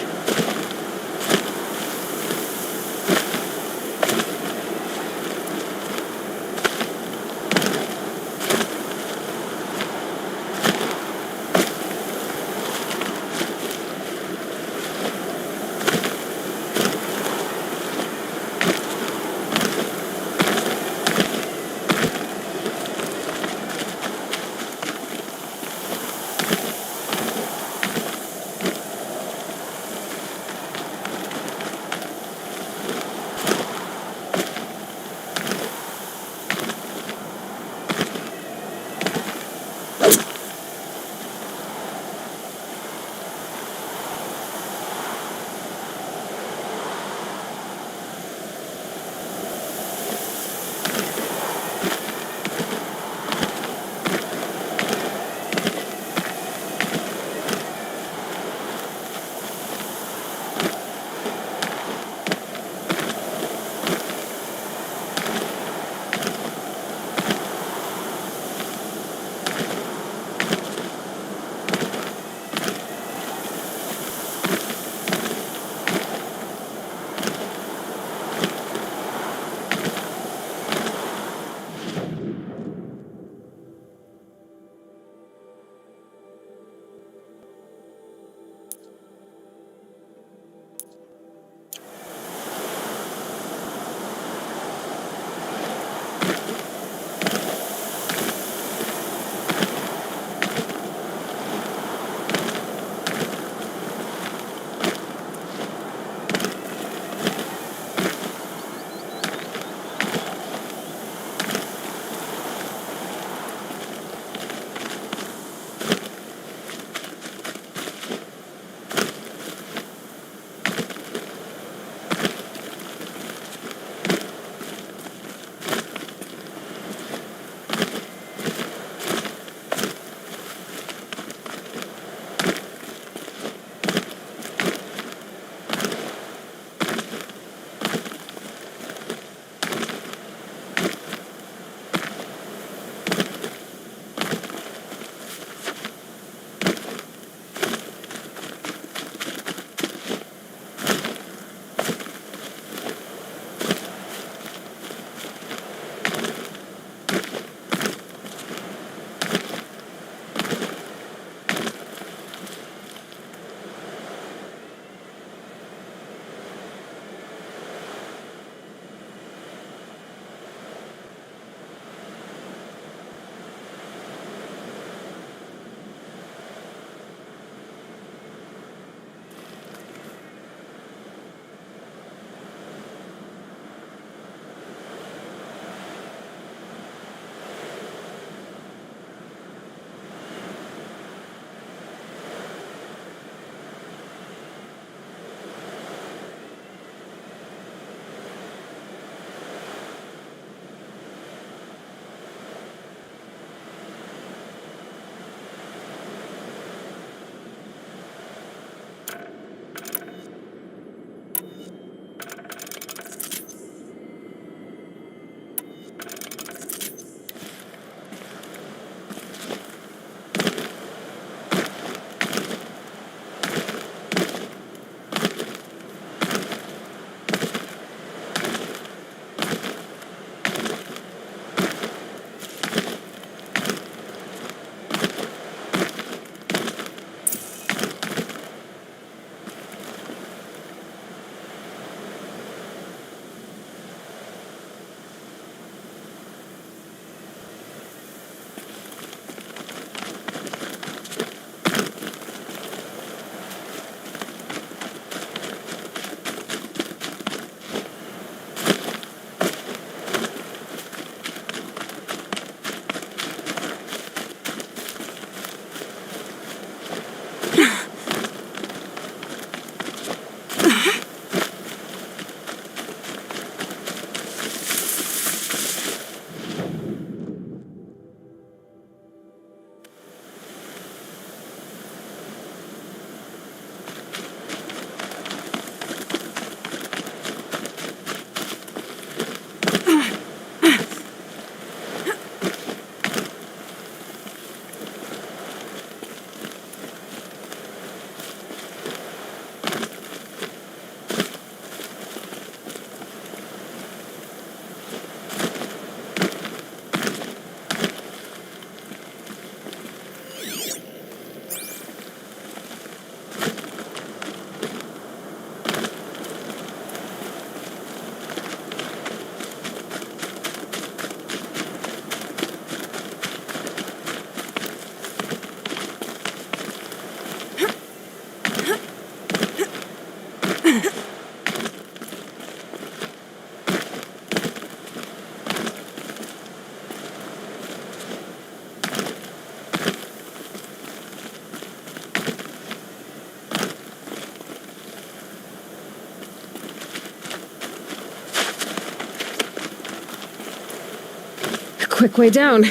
quick way down.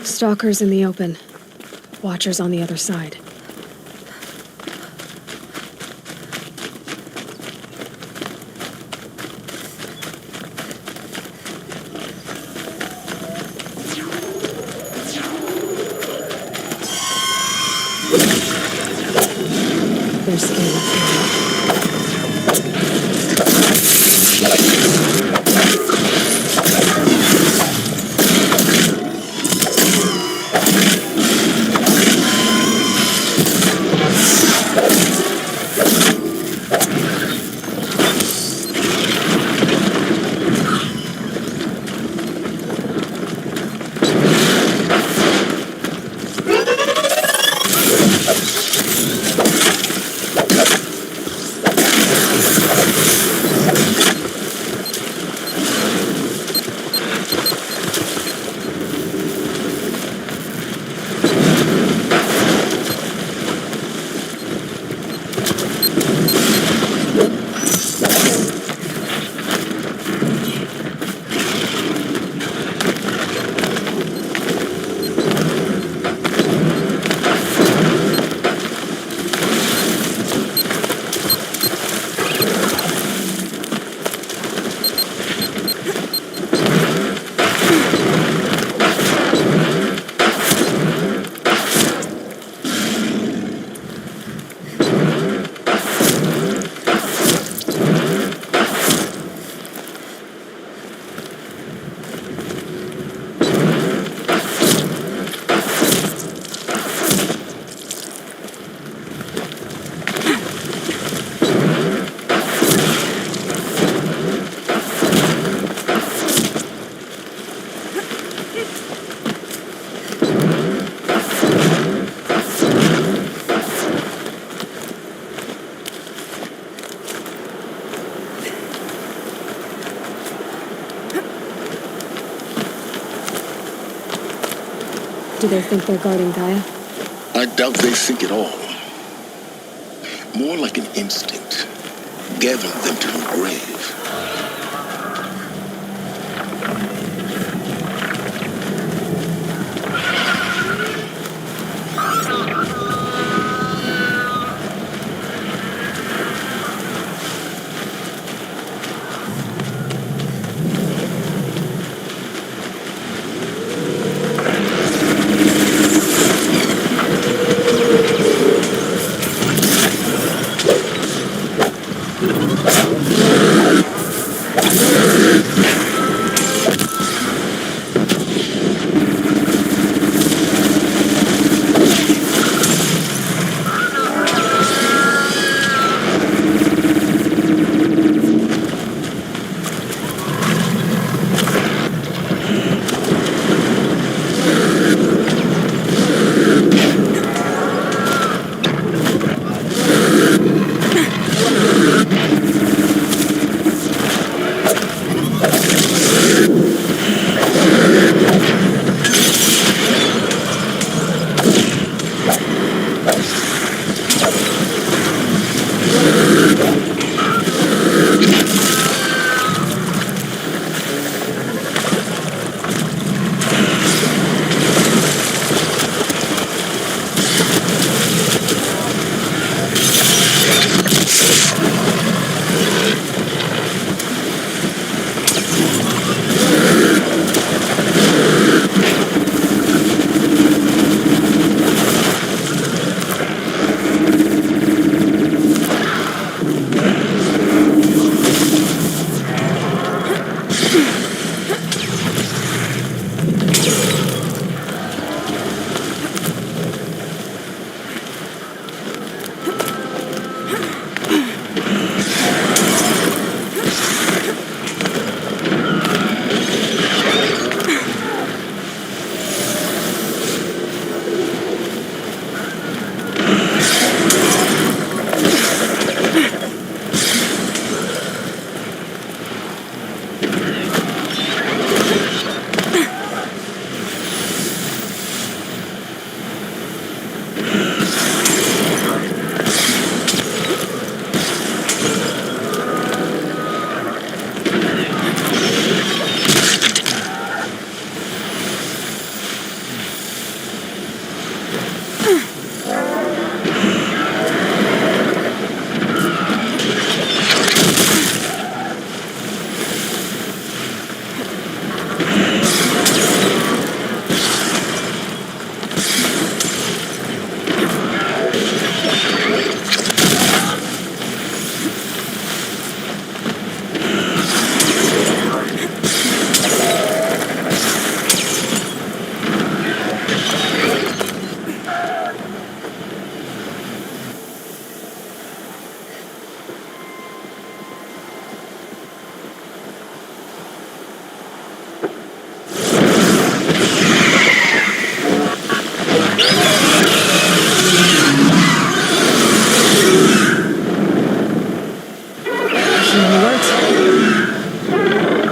Stalkers in the open. Watchers on the other side. They're scanning. Do they think they're guarding Gaia? I doubt they think at all. More like an instinct, gathering them to her grave.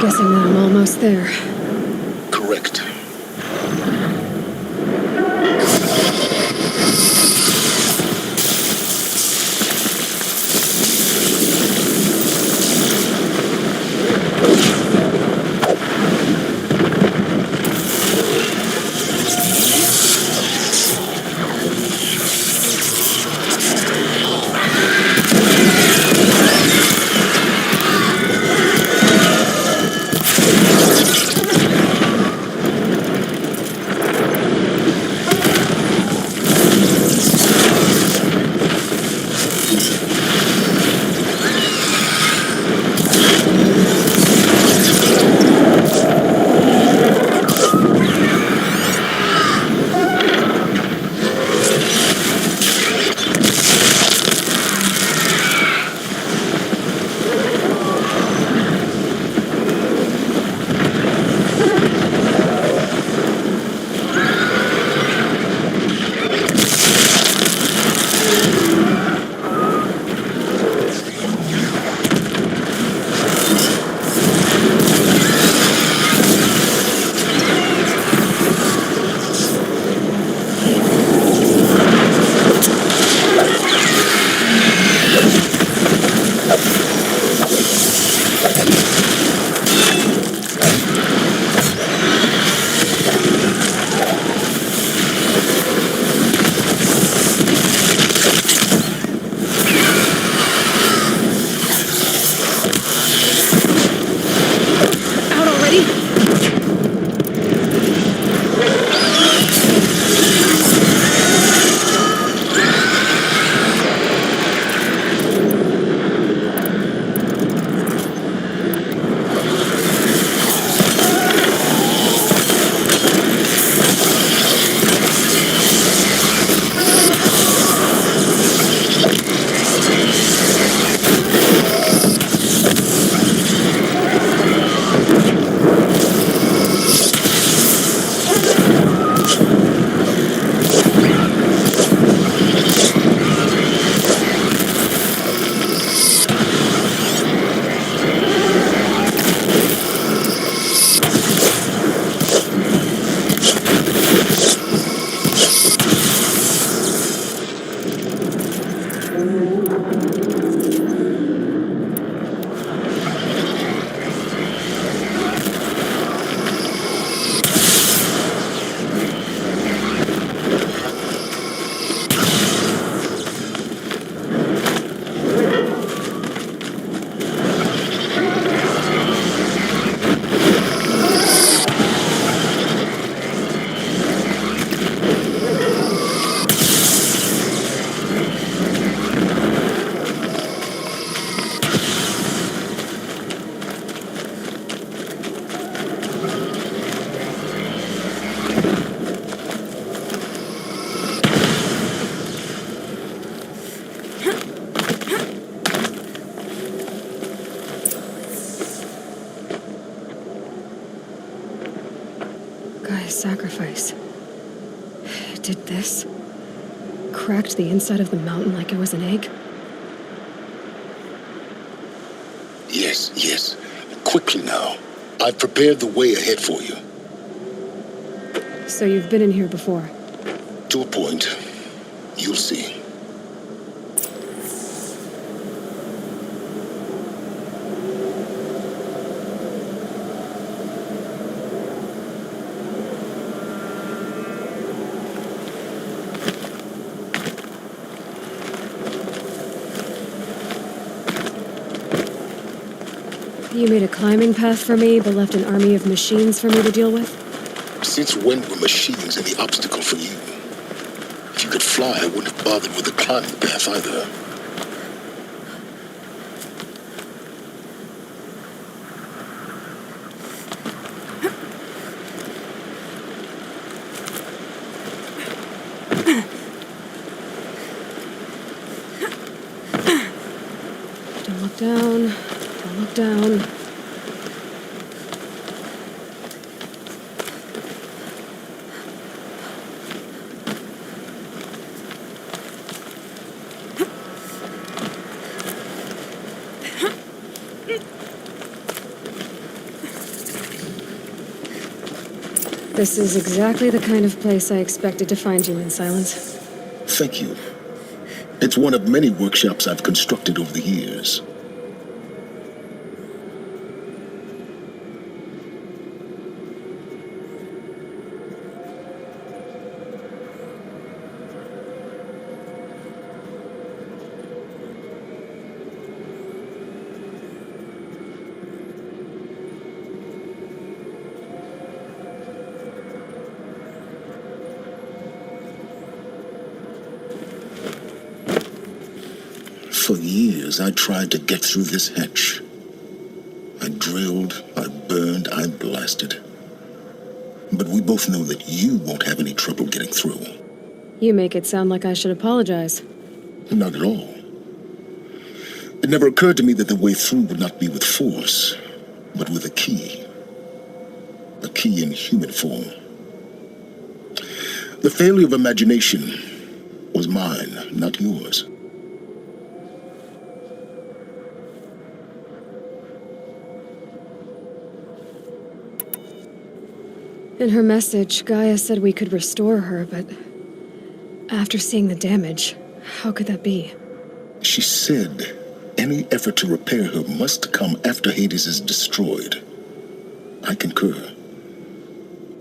Guessing that I'm almost there. Correct. Out already? Gaia's sacrifice. It did this. Cracked the inside of the mountain like it was an egg. Yes, yes. Quickly now. I've prepared the way ahead for you. So you've been in here before? To a point. You'll see. You made a climbing path for me, but left an army of machines for me to deal with? Since when were machines any obstacle for you? If you could fly, I wouldn't have bothered with the climbing path either. Don't look down. Don't look down. This is exactly the kind of place I expected to find you in, Silence. Thank you. It's one of many workshops I've constructed over the years. For years, I tried to get through this hatch. I drilled, I burned, I blasted. But we both know that you won't have any trouble getting through. You make it sound like I should apologize. Not at all. It never occurred to me that the way through would not be with force, but with a key. A key in human form. The failure of imagination was mine, not yours. In her message, Gaia said we could restore her, but after seeing the damage, how could that be? She said any effort to repair her must come after Hades is destroyed. I concur.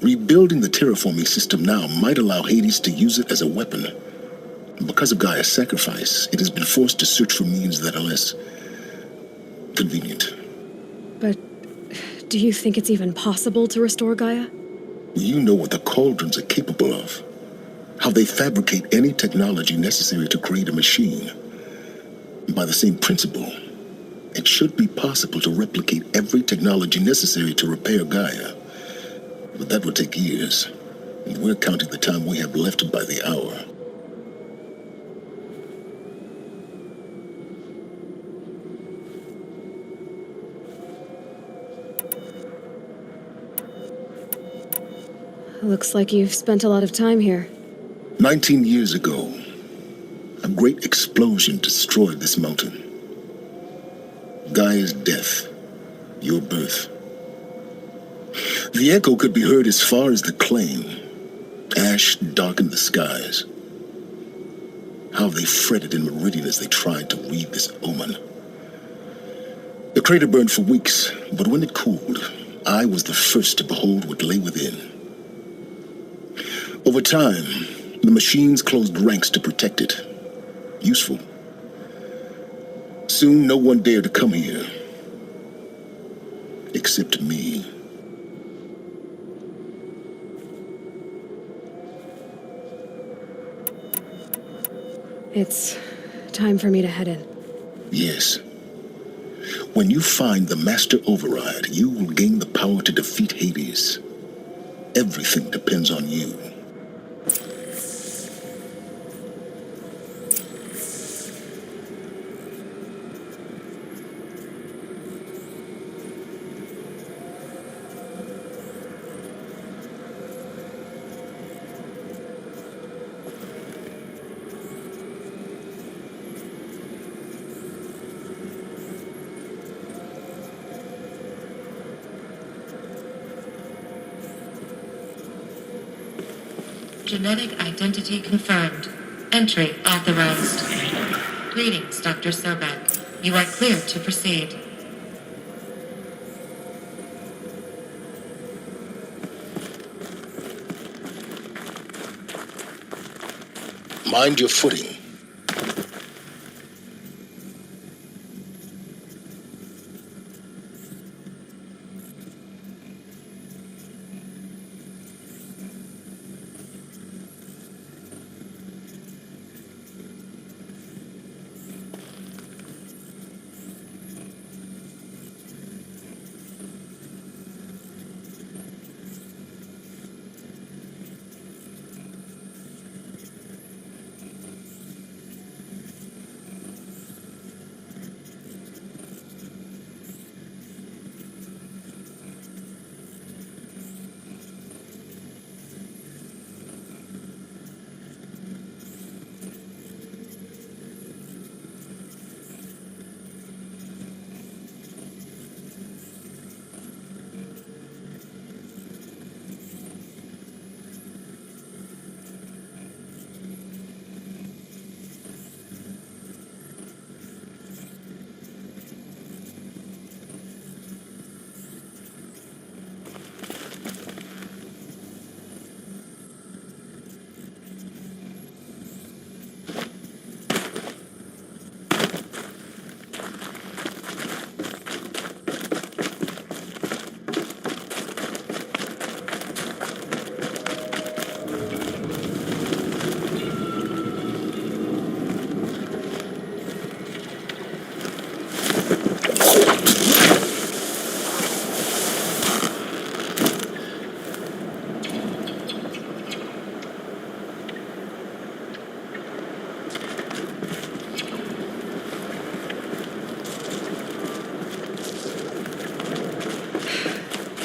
Rebuilding the terraforming system now might allow Hades to use it as a weapon. Because of Gaia's sacrifice, it has been forced to search for means that are less convenient. But do you think it's even possible to restore Gaia? You know what the cauldrons are capable of. How they fabricate any technology necessary to create a machine. By the same principle, it should be possible to replicate every technology necessary to repair Gaia. But that would take years, and we're counting the time we have left by the hour. Looks like you've spent a lot of time here. 19 years ago, a great explosion destroyed this mountain. Gaia's death, your birth. The echo could be heard as far as the claim. Ash darkened the skies. How they fretted in meridian as they tried to read this omen. The crater burned for weeks, but when it cooled, I was the first to behold what lay within. Over time, the machines closed ranks to protect it. Useful. Soon, no one dared to come here. Except me. It's time for me to head in. Yes. When you find the Master Override, you will gain the power to defeat Hades. Everything depends on you. Genetic identity confirmed. Entry authorized. Greetings, Dr. Sobek. You are clear to proceed. Mind your footing.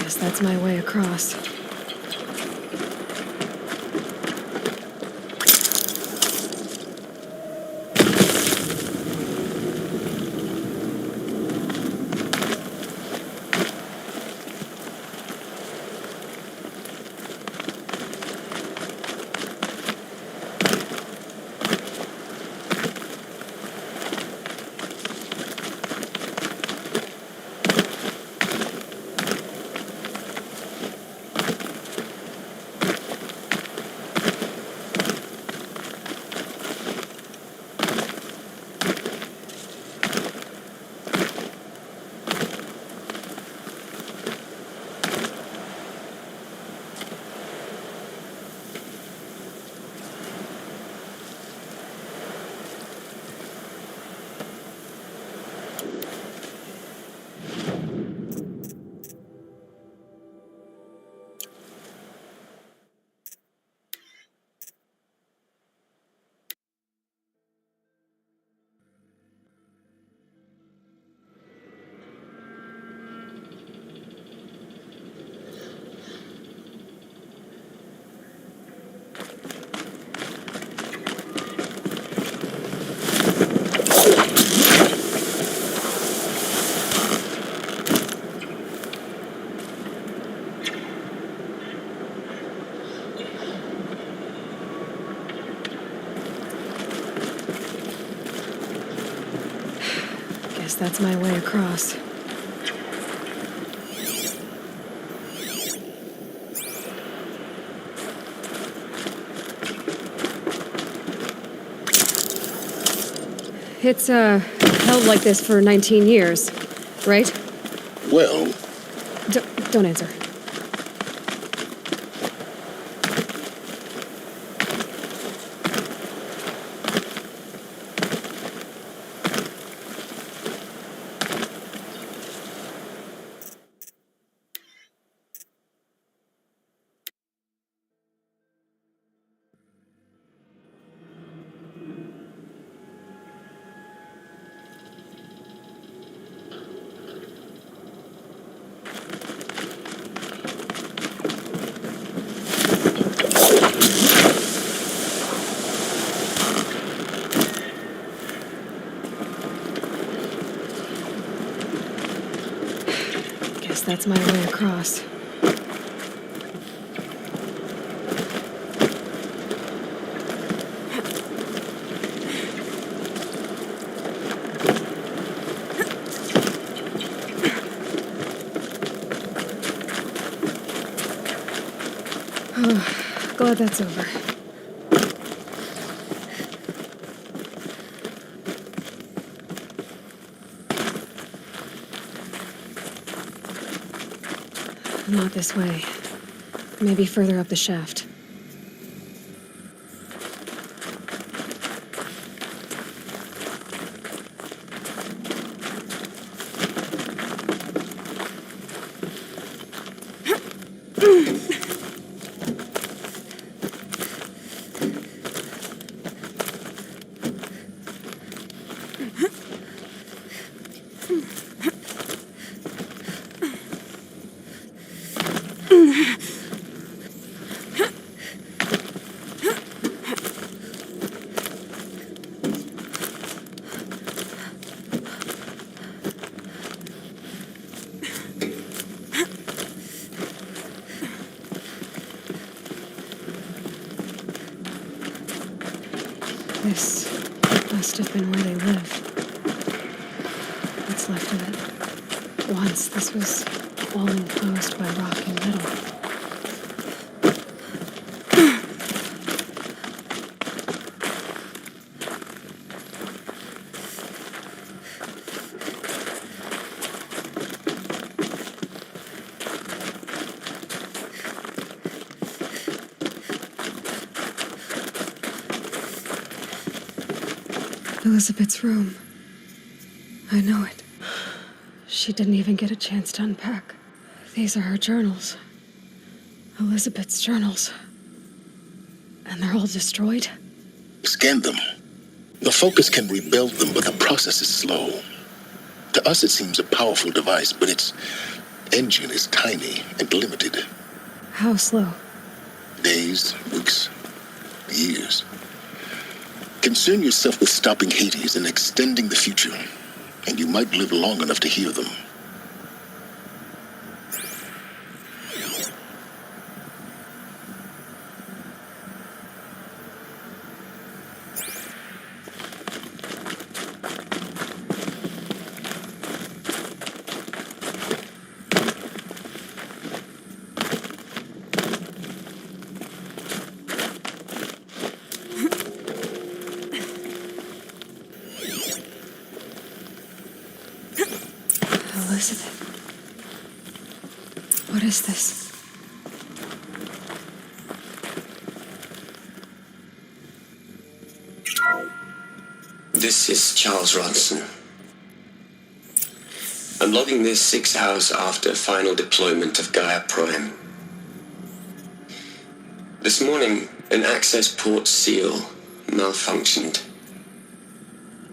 Guess that's my way across. Guess that's my way across. It's, held like this for 19 years, right? Well, Don't answer. Guess that's my way across. Oh, glad that's over. Not this way. Maybe further up the shaft. This must have been where they lived. What's left of it. Once this was all enclosed by rock and metal. Elizabeth's room. I know it. She didn't even get a chance to unpack. These are her journals. Elizabeth's journals. And they're all destroyed? scan them. The Focus can rebuild them, but the process is slow. To us, it seems a powerful device, but it's engine is tiny and limited. How slow? Days, weeks, years. Concern yourself with stopping Hades and extending the future, and you might live long enough to hear them. Elizabeth. What is this? This is Charles Ronson. I'm logging this 6 hours after final deployment of Gaia Prime. This morning, an access port seal malfunctioned.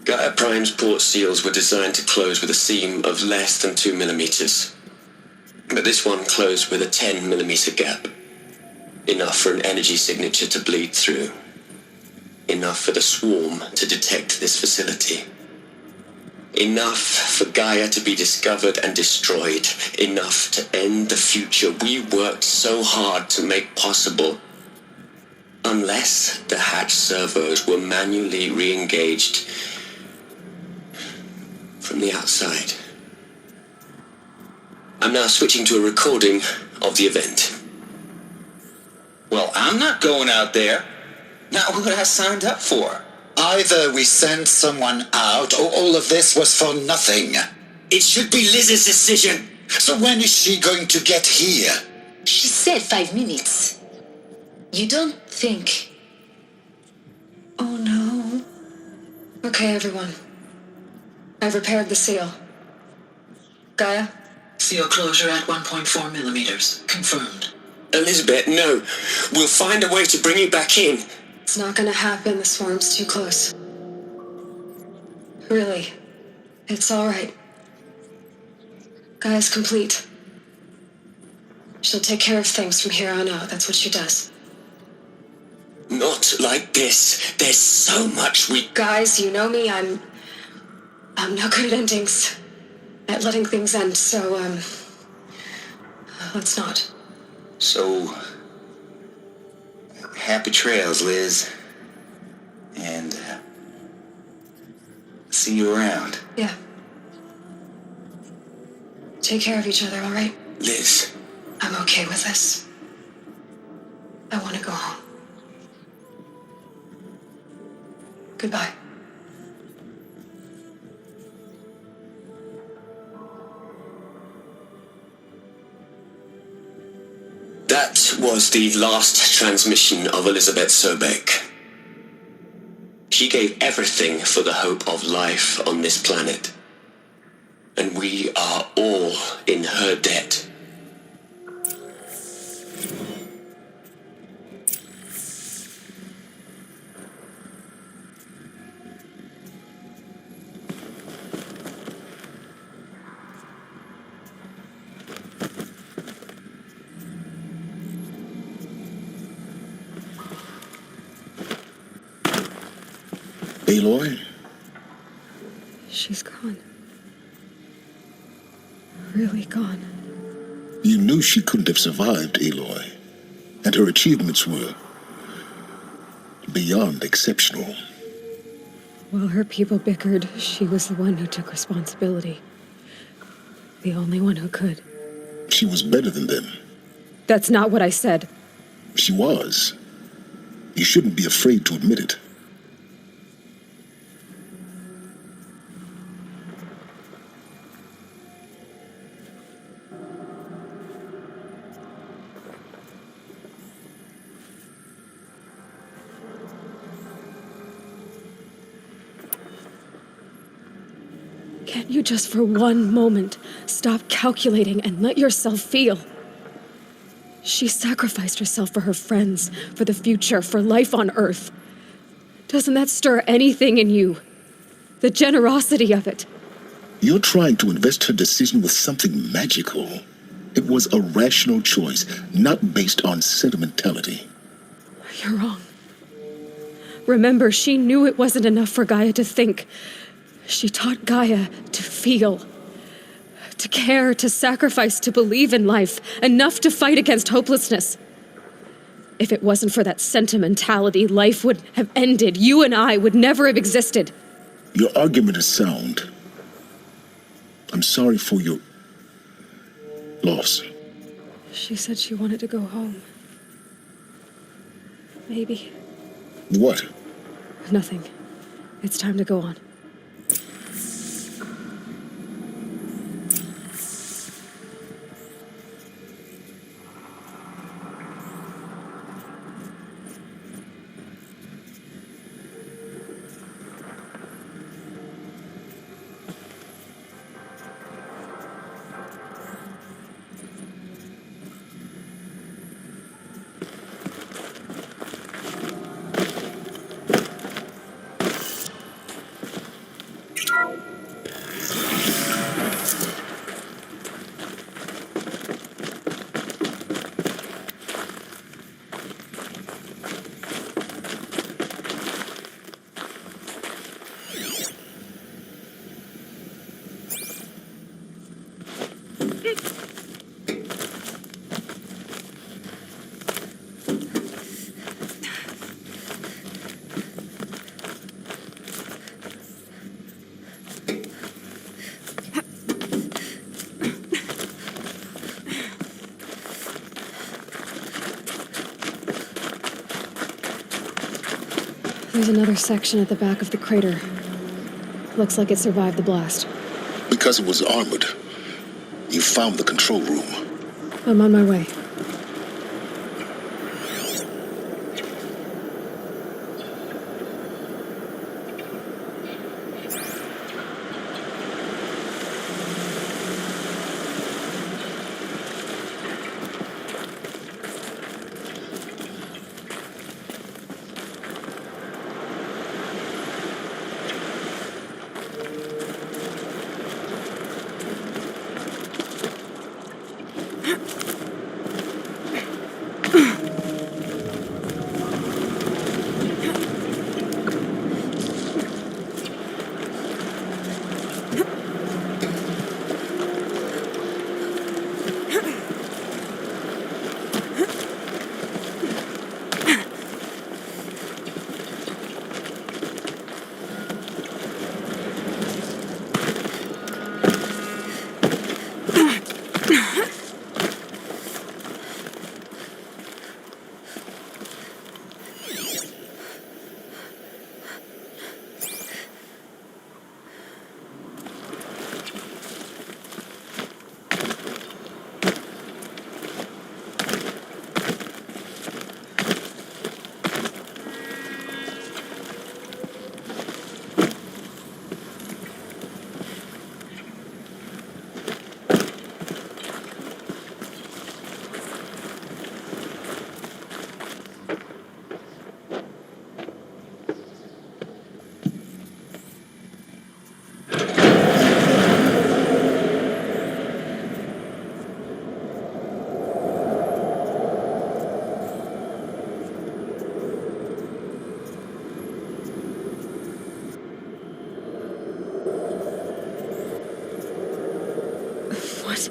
Gaia Prime's port seals were designed to close with a seam of less than 2 millimeters. But this one closed with a 10 millimeter gap. Enough for an energy signature to bleed through. Enough for the swarm to detect this facility. Enough for Gaia to be discovered and destroyed. Enough to end the future we worked so hard to make possible. Unless the hatch servos were manually re-engaged from the outside. I'm now switching to a recording of the event. Well, I'm not going out there. Not what I signed up for. Either we send someone out, or all of this was for nothing. It should be Liz's decision. So when is she going to get here? She said 5 minutes. You don't think... Oh no. Okay, everyone. I've repaired the seal. Gaia? Seal closure at 1.4 millimeters. Confirmed. Elizabeth, no. We'll find a way to bring you back in. It's not gonna happen. The swarm's too close. Really. It's all right. Gaia's complete. She'll take care of things from here on out. That's what she does. Not like this. There's so much we... Guys, you know me. I'm no good at endings. At letting things end, so, let's not. So... happy trails, Liz. And, see you around. Yeah. Take care of each other, all right? Liz. I'm okay with this. I want to go home. Goodbye. That was the last transmission of Elizabeth Sobek. She gave everything for the hope of life on this planet. And we are all in her debt. Aloy? She's gone. Really gone. You knew she couldn't have survived, Aloy. And her achievements were beyond exceptional. While her people bickered, she was the one who took responsibility. The only one who could. She was better than them. That's not what I said. She was. You shouldn't be afraid to admit it. Can't you just for one moment stop calculating and let yourself feel? She sacrificed herself for her friends, for the future, for life on Earth. Doesn't that stir anything in you? The generosity of it. You're trying to invest her decision with something magical. It was a rational choice, not based on sentimentality. You're wrong. Remember, she knew it wasn't enough for Gaia to think. She taught Gaia to feel, to care, to sacrifice, to believe in life, enough to fight against hopelessness. If it wasn't for that sentimentality, life would have ended. You and I would never have existed. Your argument is sound. I'm sorry for your loss. She said she wanted to go home. Maybe. What? Nothing. It's time to go on. There's another section at the back of the crater. Looks like it survived the blast. Because it was armored. You found the control room. I'm on my way. What?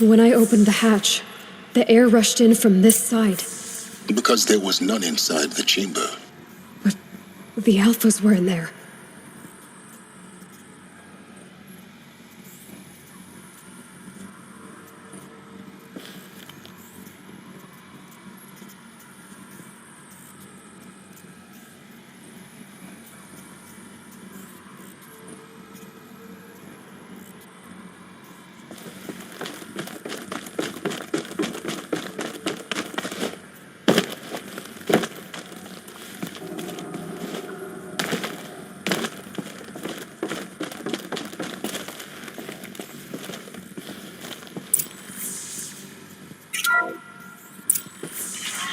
When I opened the hatch, the air rushed in from this side. Because there was none inside the chamber. But the alphas were in there.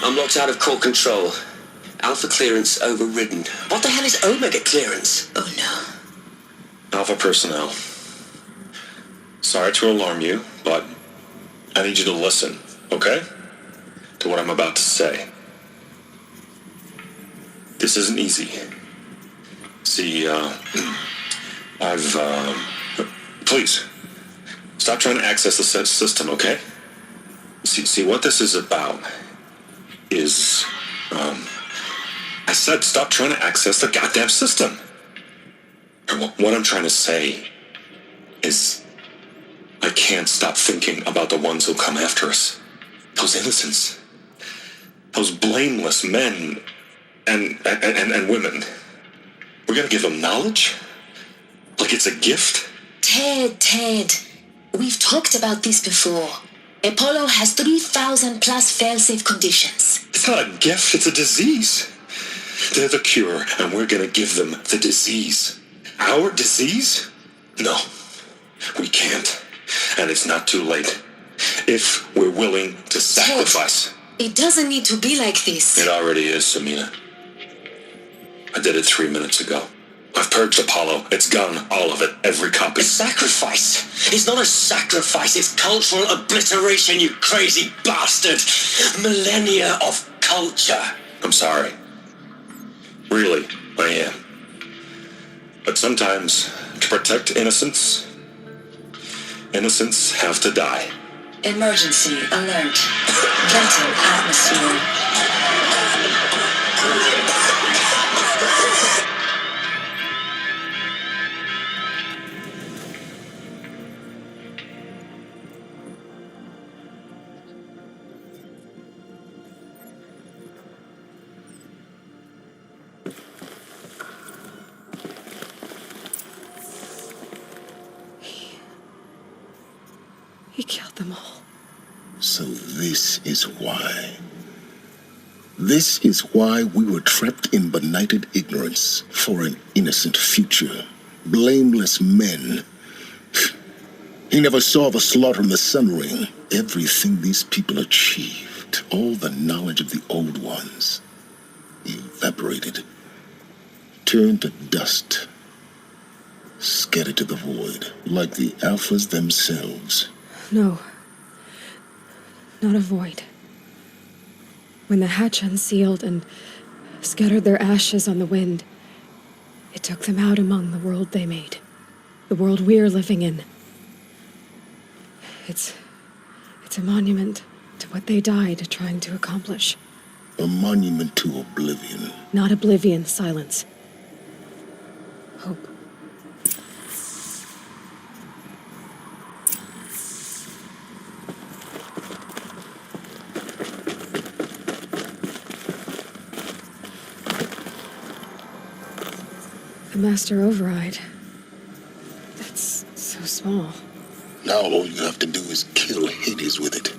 I'm locked out of core control. Alpha clearance overridden. What the hell is Omega clearance? Oh no. Alpha personnel. Sorry to alarm you, but I need you to listen, okay? To what I'm about to say. This isn't easy. See, Please, stop trying to access the system, okay? See, what this is about is, I said stop trying to access the goddamn system. What I'm trying to say is, I can't stop thinking about the ones who'll come after us. Those innocents. Those blameless men and women. We're gonna give them knowledge? Like it's a gift? Ted. We've talked about this before. Apollo has 3,000 plus fail-safe conditions. It's not a gift, it's a disease. They're the cure, and we're gonna give them the disease. Our disease? No, we can't. And it's not too late. If we're willing to sacrifice. Ted, it doesn't need to be like this. It already is, Samina. I did it 3 minutes ago. I've purged Apollo. It's gone. All of it. Every copy. A sacrifice. It's not a sacrifice. It's cultural obliteration, you crazy bastard. Millennia of culture. I'm sorry. Really, I am. But sometimes, to protect innocence have to die. Emergency alert. Venting atmosphere. He killed them all. So this is why. This is why we were trapped in benighted ignorance for an innocent future. Blameless men. He never saw the slaughter in the Sun Ring. Everything these people achieved, all the knowledge of the old ones, evaporated, turned to dust, scattered to the void, like the Alphas themselves. No. Not a void. When the hatch unsealed and scattered their ashes on the wind, it took them out among the world they made. The world we're living in. It's a monument to what they died trying to accomplish. A monument to oblivion. Not oblivion, silence. Hope. The master override. That's so small. Now all you have to do is kill Hades with it.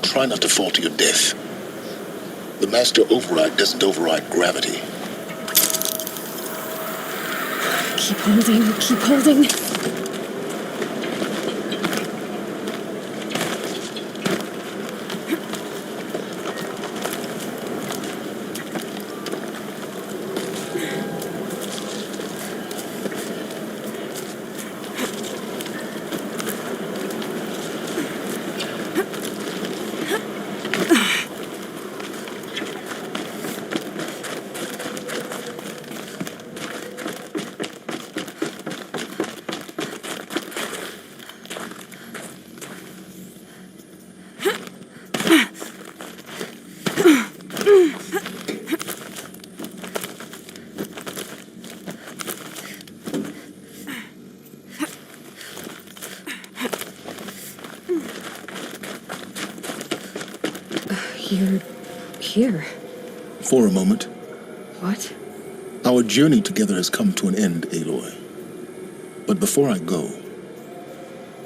Try not to fall to your death. The master override doesn't override gravity. Keep holding, keep holding. You're here. For a moment. What? Our journey together has come to an end, Aloy. But before I go,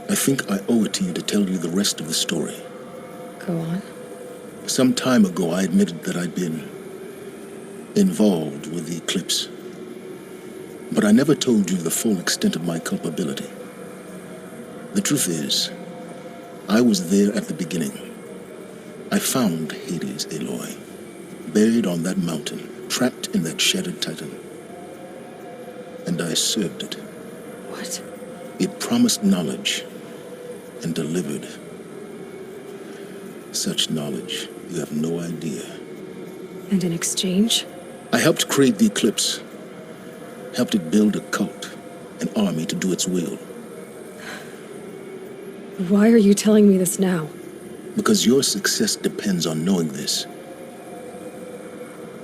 I think I owe it to you to tell you the rest of the story. Go on. Some time ago, I admitted that I'd been involved with the eclipse. But I never told you the full extent of my culpability. The truth is, I was there at the beginning. I found Hades, Aloy, buried on that mountain, trapped in that shattered titan. And I served it. What? It promised knowledge and delivered. Such knowledge, you have no idea. And in exchange? I helped create the eclipse. Helped it build a cult, an army to do its will. Why are you telling me this now? Because your success depends on knowing this.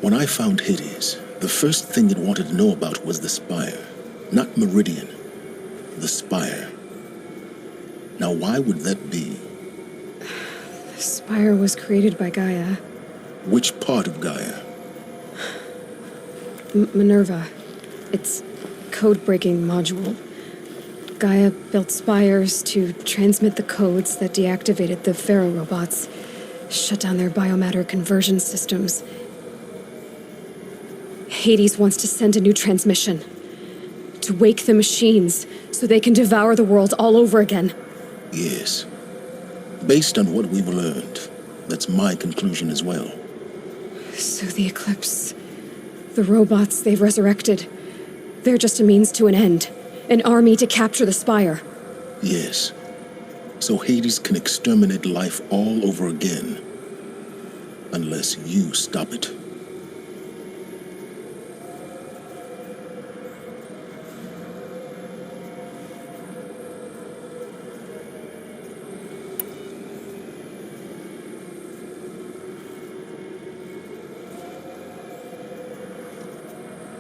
When I found Hades, the first thing it wanted to know about was the Spire. Not Meridian. The Spire. Now, why would that be? The Spire was created by Gaia. Which part of Gaia? Minerva. Its code-breaking module. Gaia built spires to transmit the codes that deactivated the Pharaoh robots, shut down their biomatter conversion systems. Hades wants to send a new transmission. To wake the machines, so they can devour the world all over again. Yes. Based on what we've learned, that's my conclusion as well. So the Eclipse, the robots they've resurrected, they're just a means to an end. An army to capture the Spire. Yes. So Hades can exterminate life all over again. Unless you stop it.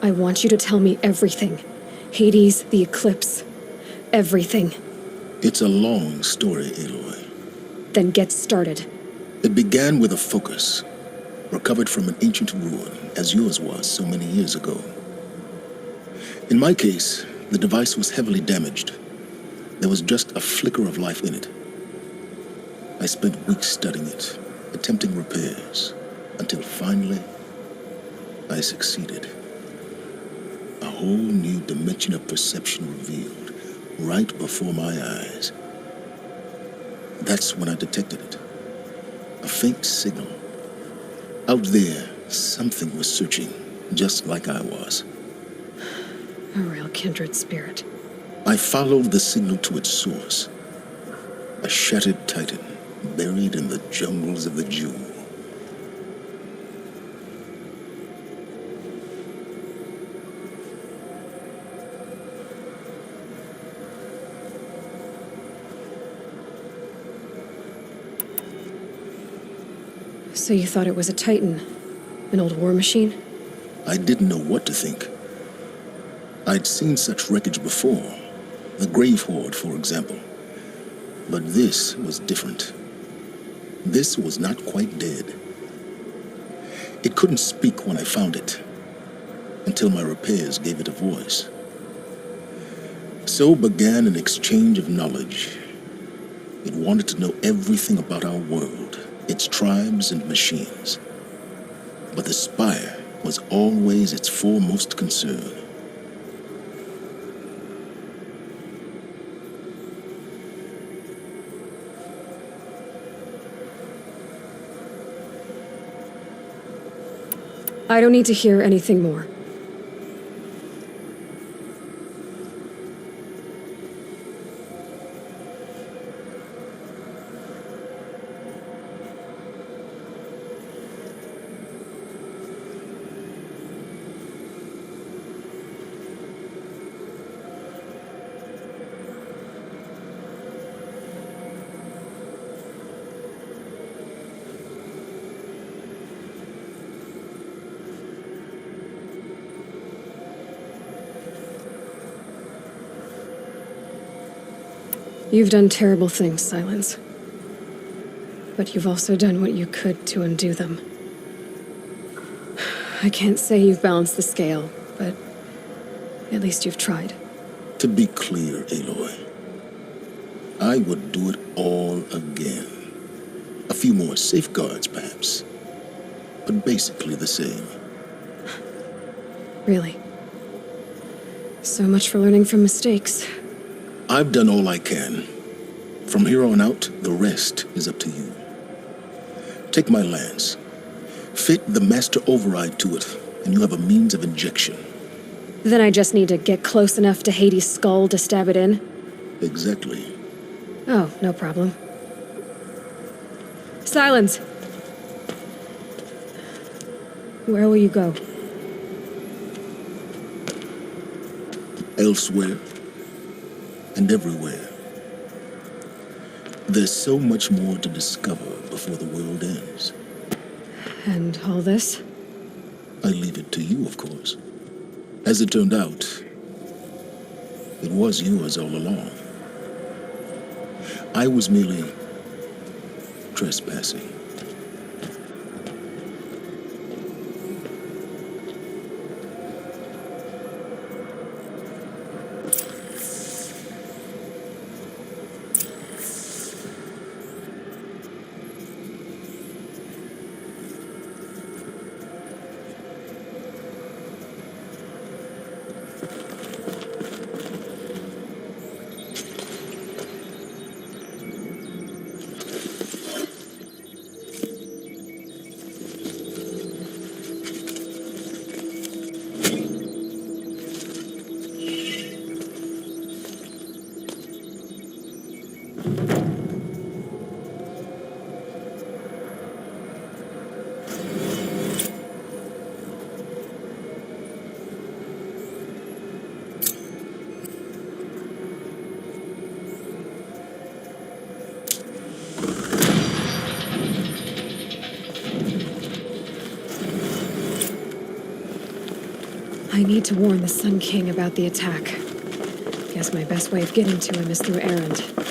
I want you to tell me everything. Hades, the Eclipse. Everything. It's a long story, Aloy. Then get started. It began with a focus, recovered from an ancient ruin, as yours was so many years ago. In my case, the device was heavily damaged. There was just a flicker of life in it. I spent weeks studying it, attempting repairs, until finally, I succeeded. A whole new dimension of perception revealed, right before my eyes. That's when I detected it. A faint signal. Out there, something was searching, just like I was. A real kindred spirit. I followed the signal to its source. A shattered titan, buried in the jungles of the Jewel. So you thought it was a Titan? An old war machine? I didn't know what to think. I'd seen such wreckage before. The Grave Horde, for example. But this was different. This was not quite dead. It couldn't speak when I found it, until my repairs gave it a voice. So began an exchange of knowledge. It wanted to know everything about our world, its tribes and machines. But the Spire was always its foremost concern. I don't need to hear anything more. You've done terrible things, Silence. but you've also done what you could to undo them. I can't say you've balanced the scale, but at least you've tried. To be clear, Aloy, I would do it all again. A few more safeguards, perhaps, but basically the same. Really? So much for learning from mistakes. I've done all I can. From here on out, the rest is up to you. Take my lance. Fit the master override to it, and you have a means of injection. Then I just need to get close enough to Hades' skull to stab it in? Exactly. Oh, no problem. Silence! Where will you go? Elsewhere and everywhere. There's so much more to discover before the world ends. And all this? I leave it to you, of course. As it turned out, it was yours all along. I was merely trespassing. I need to warn the Sun King about the attack. Guess my best way of getting to him is through Erend.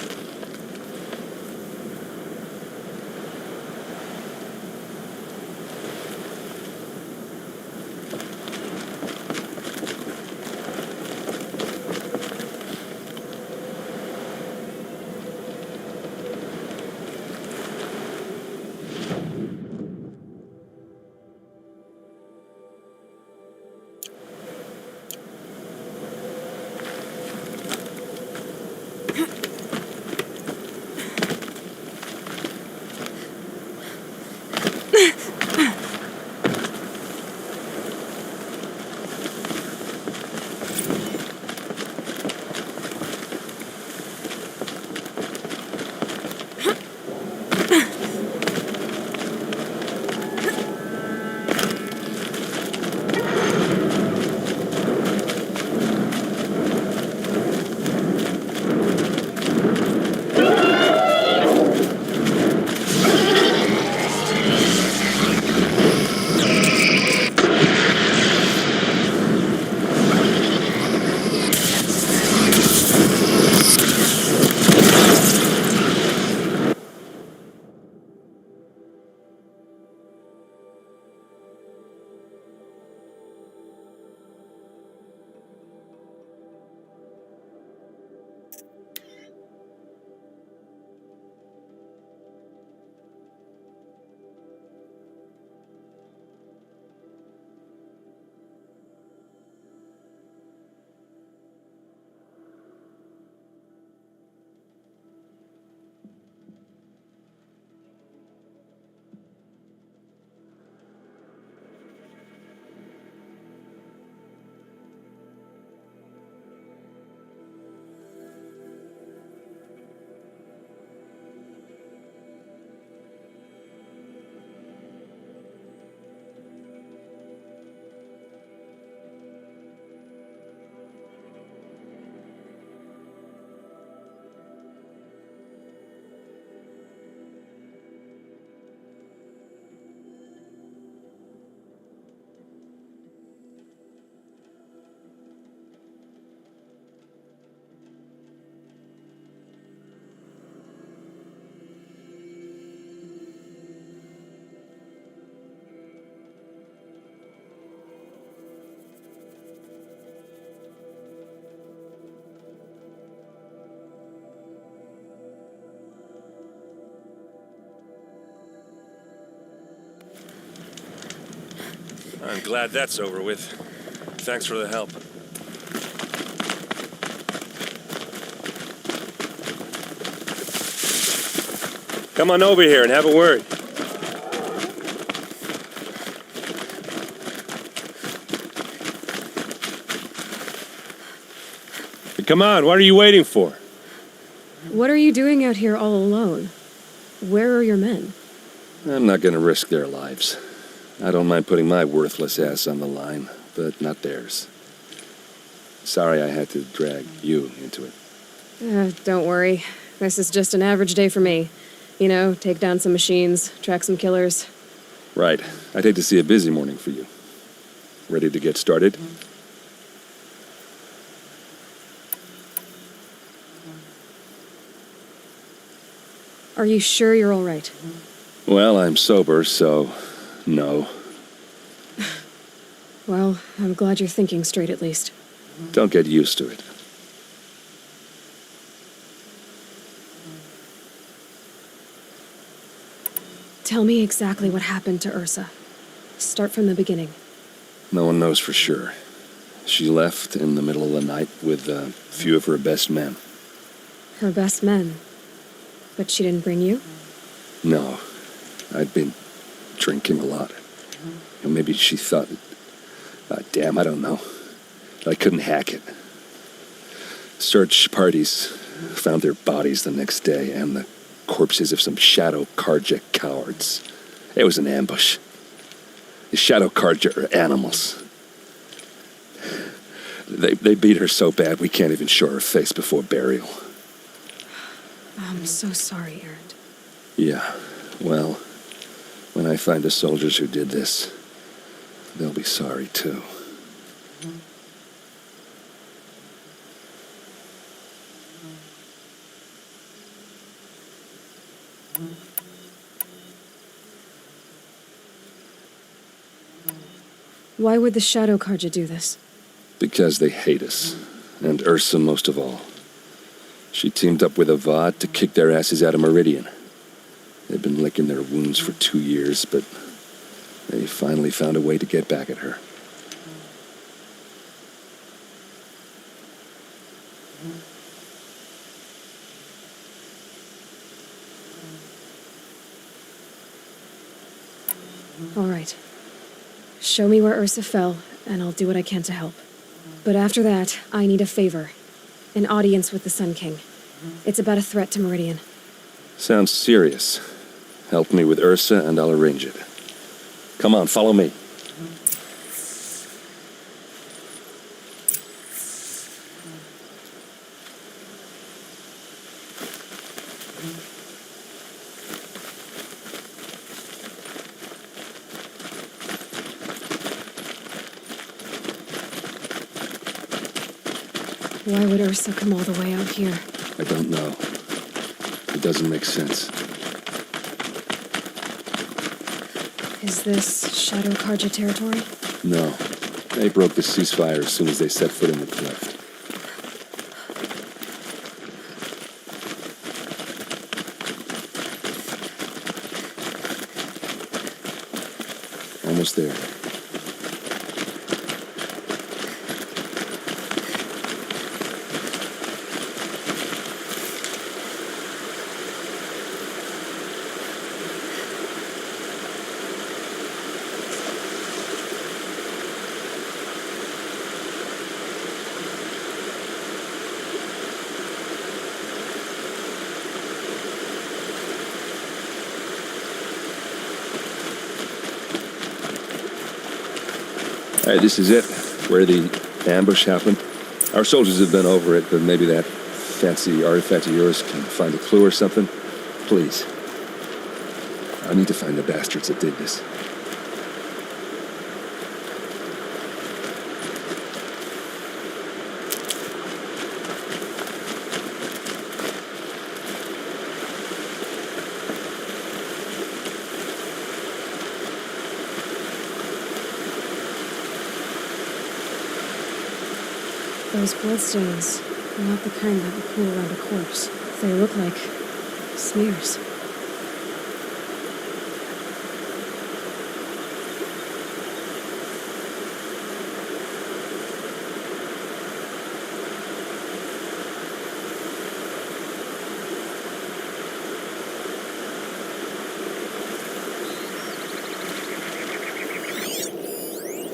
I'm glad that's over with. Thanks for the help. Come on over here and have a word. Come on, what are you waiting for? What are you doing out here all alone? Where are your men? I'm not gonna risk their lives. I don't mind putting my worthless ass on the line, but not theirs. Sorry I had to drag you into it. Don't worry. This is just an average day for me. You know, take down some machines, track some killers. Right. I'd hate to see a busy morning for you. Ready to get started? Are you sure you're all right? Well, I'm sober, so no. Well, I'm glad you're thinking straight at least. Don't get used to it. Tell me exactly what happened to Ursa. Start from the beginning. No one knows for sure. She left in the middle of the night with a few of her best men. Her best men. But she didn't bring you? No. I'd been drinking a lot. And maybe she thought, damn, I don't know. I couldn't hack it. Search parties found their bodies the next day and the corpses of some Shadow Karja cowards. It was an ambush. The Shadow Karja are animals. They beat her so bad we can't even show her face before burial. I'm so sorry, Erend. Yeah, well, when I find the soldiers who did this, they'll be sorry too. Why would the Shadow Karja do this? Because they hate us, and Ursa most of all. She teamed up with Avad to kick their asses out of Meridian. They've been licking their wounds for 2 years, but they finally found a way to get back at her. All right. Show me where Ursa fell, and I'll do what I can to help. But after that, I need a favor. An audience with the Sun King. It's about a threat to Meridian. Sounds serious. Help me with Ursa and I'll arrange it. Come on, follow me. Why would Ursa come all the way out here? I don't know. It doesn't make sense. Is this Shadow Karja territory? No. They broke the ceasefire as soon as they set foot in the cleft. Almost there. All right, this is it, where the ambush happened. Our soldiers have been over it, but maybe that fancy artifact of yours can find a clue or something. Please. I need to find the bastards that did this. Those bloodstains are not the kind that would pool around a corpse. They look like smears.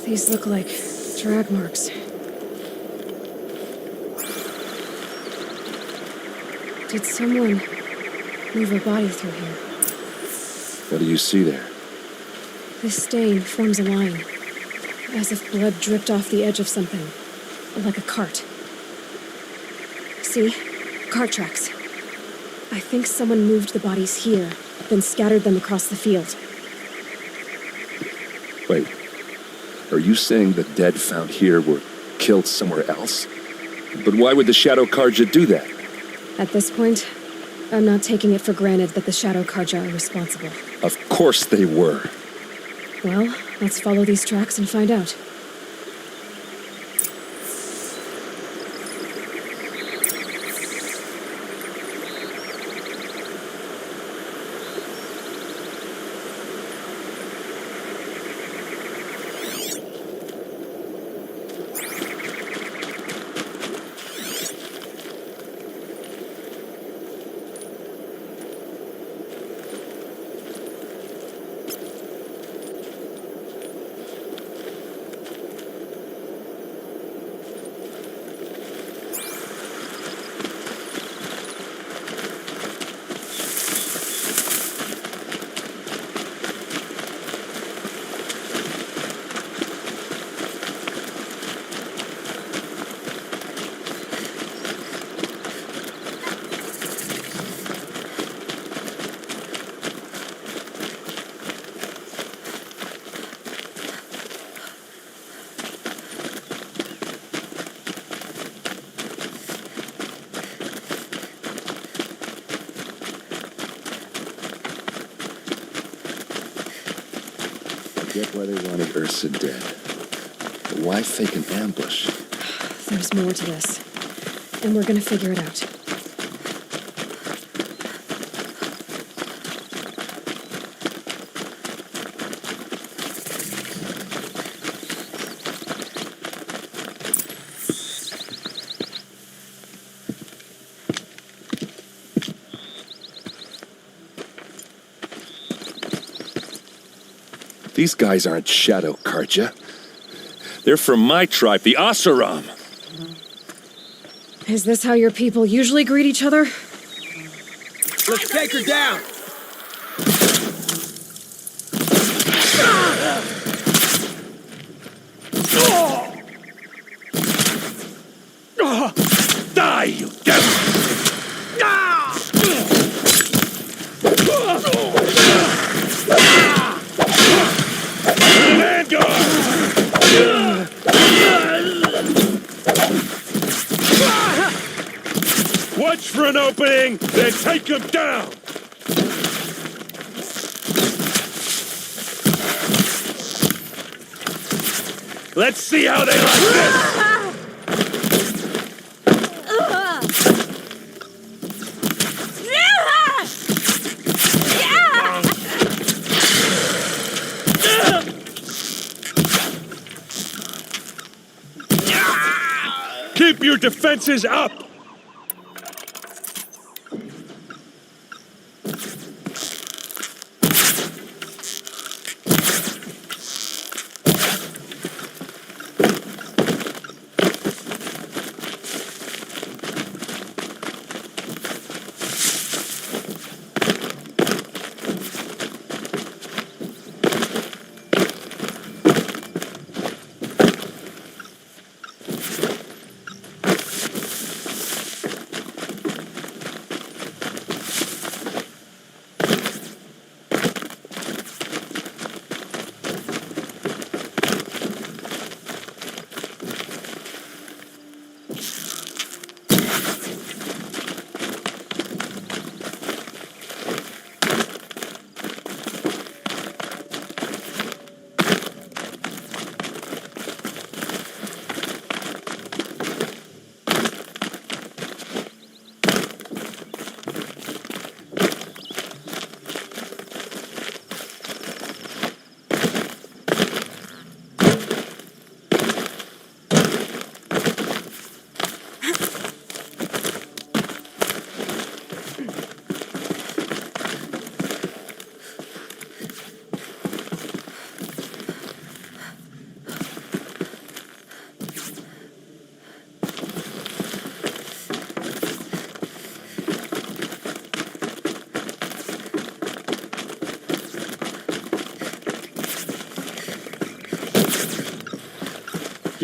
These look like drag marks. Did someone move a body through here? What do you see there? This stain forms a line, as if blood dripped off the edge of something, like a cart. See? Cart tracks. I think someone moved the bodies here, then scattered them across the field. Wait, are you saying the dead found here were killed somewhere else? But why would the Shadow Karja do that? At this point, I'm not taking it for granted that the Shadow Karja are responsible. Of course they were. Well, let's follow these tracks and find out. Get why they wanted Ursa dead. But why fake an ambush? There's more to this, and we're gonna figure it out. These guys aren't Shadow Karja. They're from my tribe, the Asaram. Is this how your people usually greet each other? Let's take her down! Die, you devil! Watch for an opening, then take him down! Let's see how they like this! Keep your defenses up!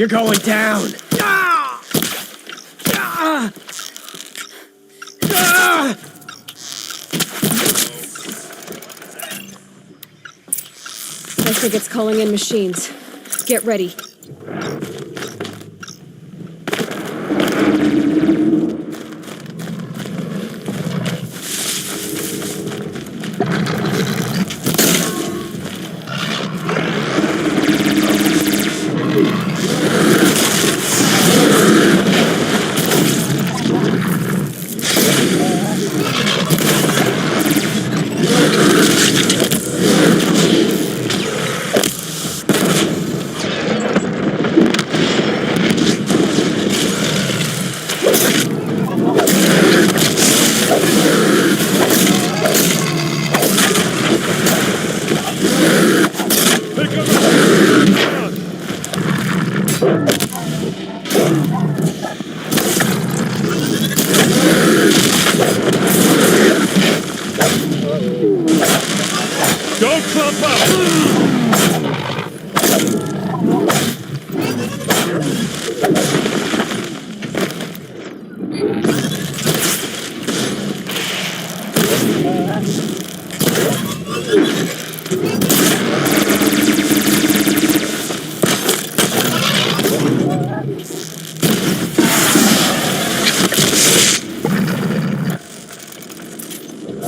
You're going down! I think it's calling in machines. Get ready. Don't clump up!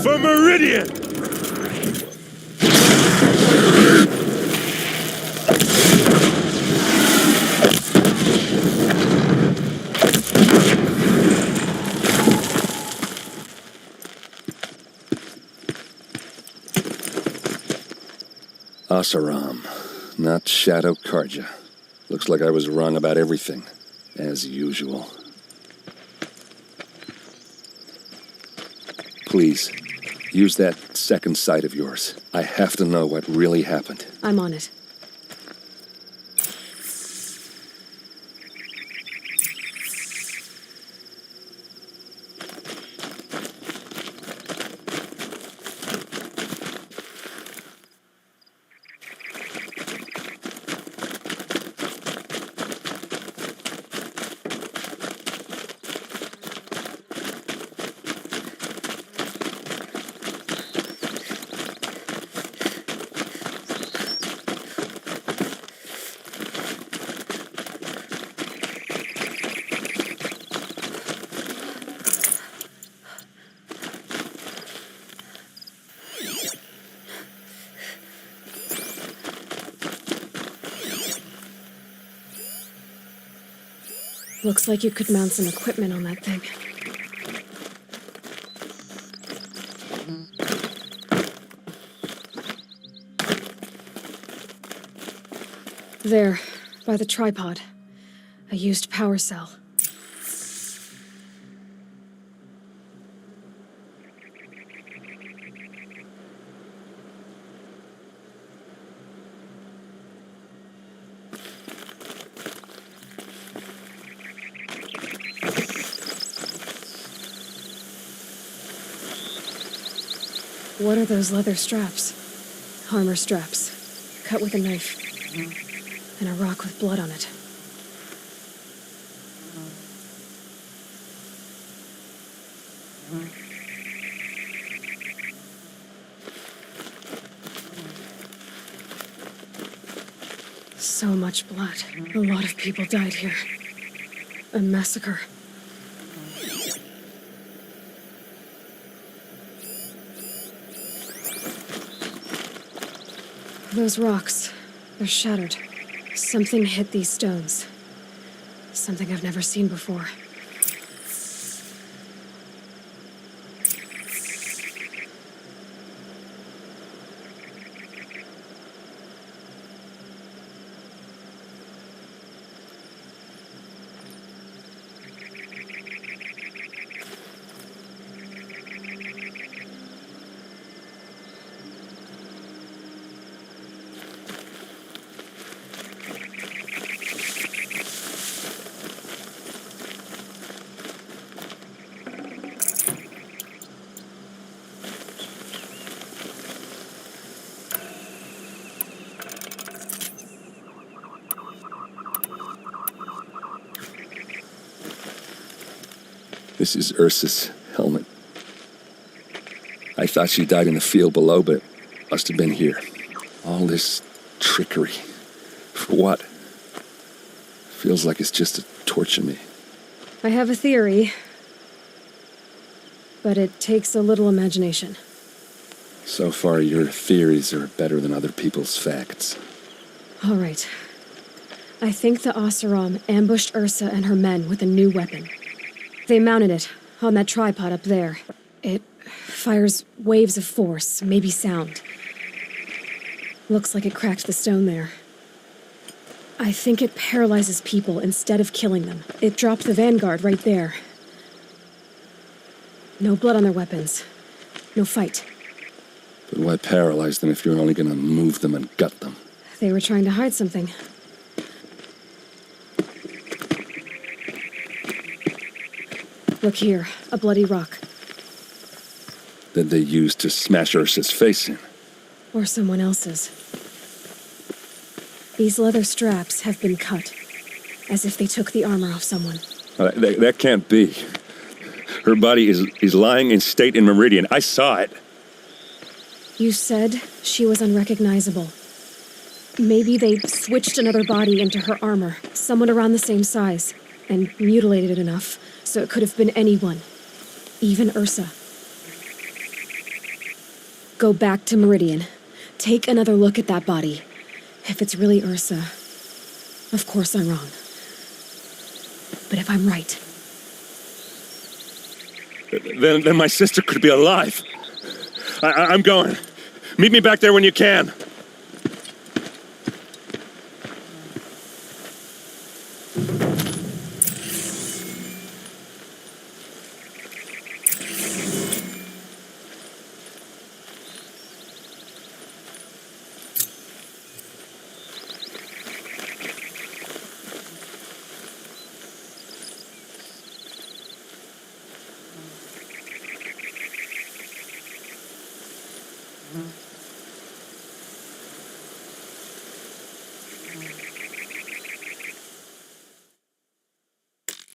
For Meridian! Asaram, not Shadow Karja. Looks like I was wrong about everything, as usual. Please, use that second sight of yours. I have to know what really happened. I'm on it. Looks like you could mount some equipment on that thing. There, by the tripod. A used power cell. What are those leather straps? Armor straps, cut with a knife. And a rock with blood on it. So much blood. A lot of people died here. A massacre. Those rocks, they're shattered. Something hit these stones. Something I've never seen before. This is Ursa's helmet. I thought she died in the field below, but must have been here. All this trickery. For what? Feels like it's just to torture me. I have a theory, but it takes a little imagination. So far, your theories are better than other people's facts. All right. I think the Oseram ambushed Ursa and her men with a new weapon. They mounted it on that tripod up there. It fires waves of force, maybe sound. Looks like it cracked the stone there. I think it paralyzes people instead of killing them. It dropped the vanguard right there. No blood on their weapons. No fight. But why paralyze them if you're only gonna move them and gut them? They were trying to hide something. Look here, a bloody rock. That they used to smash Ursa's face in. Or someone else's. These leather straps have been cut, as if they took the armor off someone. That can't be. Her body is lying in state in Meridian. I saw it. You said she was unrecognizable. Maybe they switched another body into her armor, someone around the same size, and mutilated it enough so it could have been anyone, even Ursa. Go back to Meridian. Take another look at that body. If it's really Ursa, of course I'm wrong. But if I'm right... Then my sister could be alive. I'm going. Meet me back there when you can. Mm-hmm.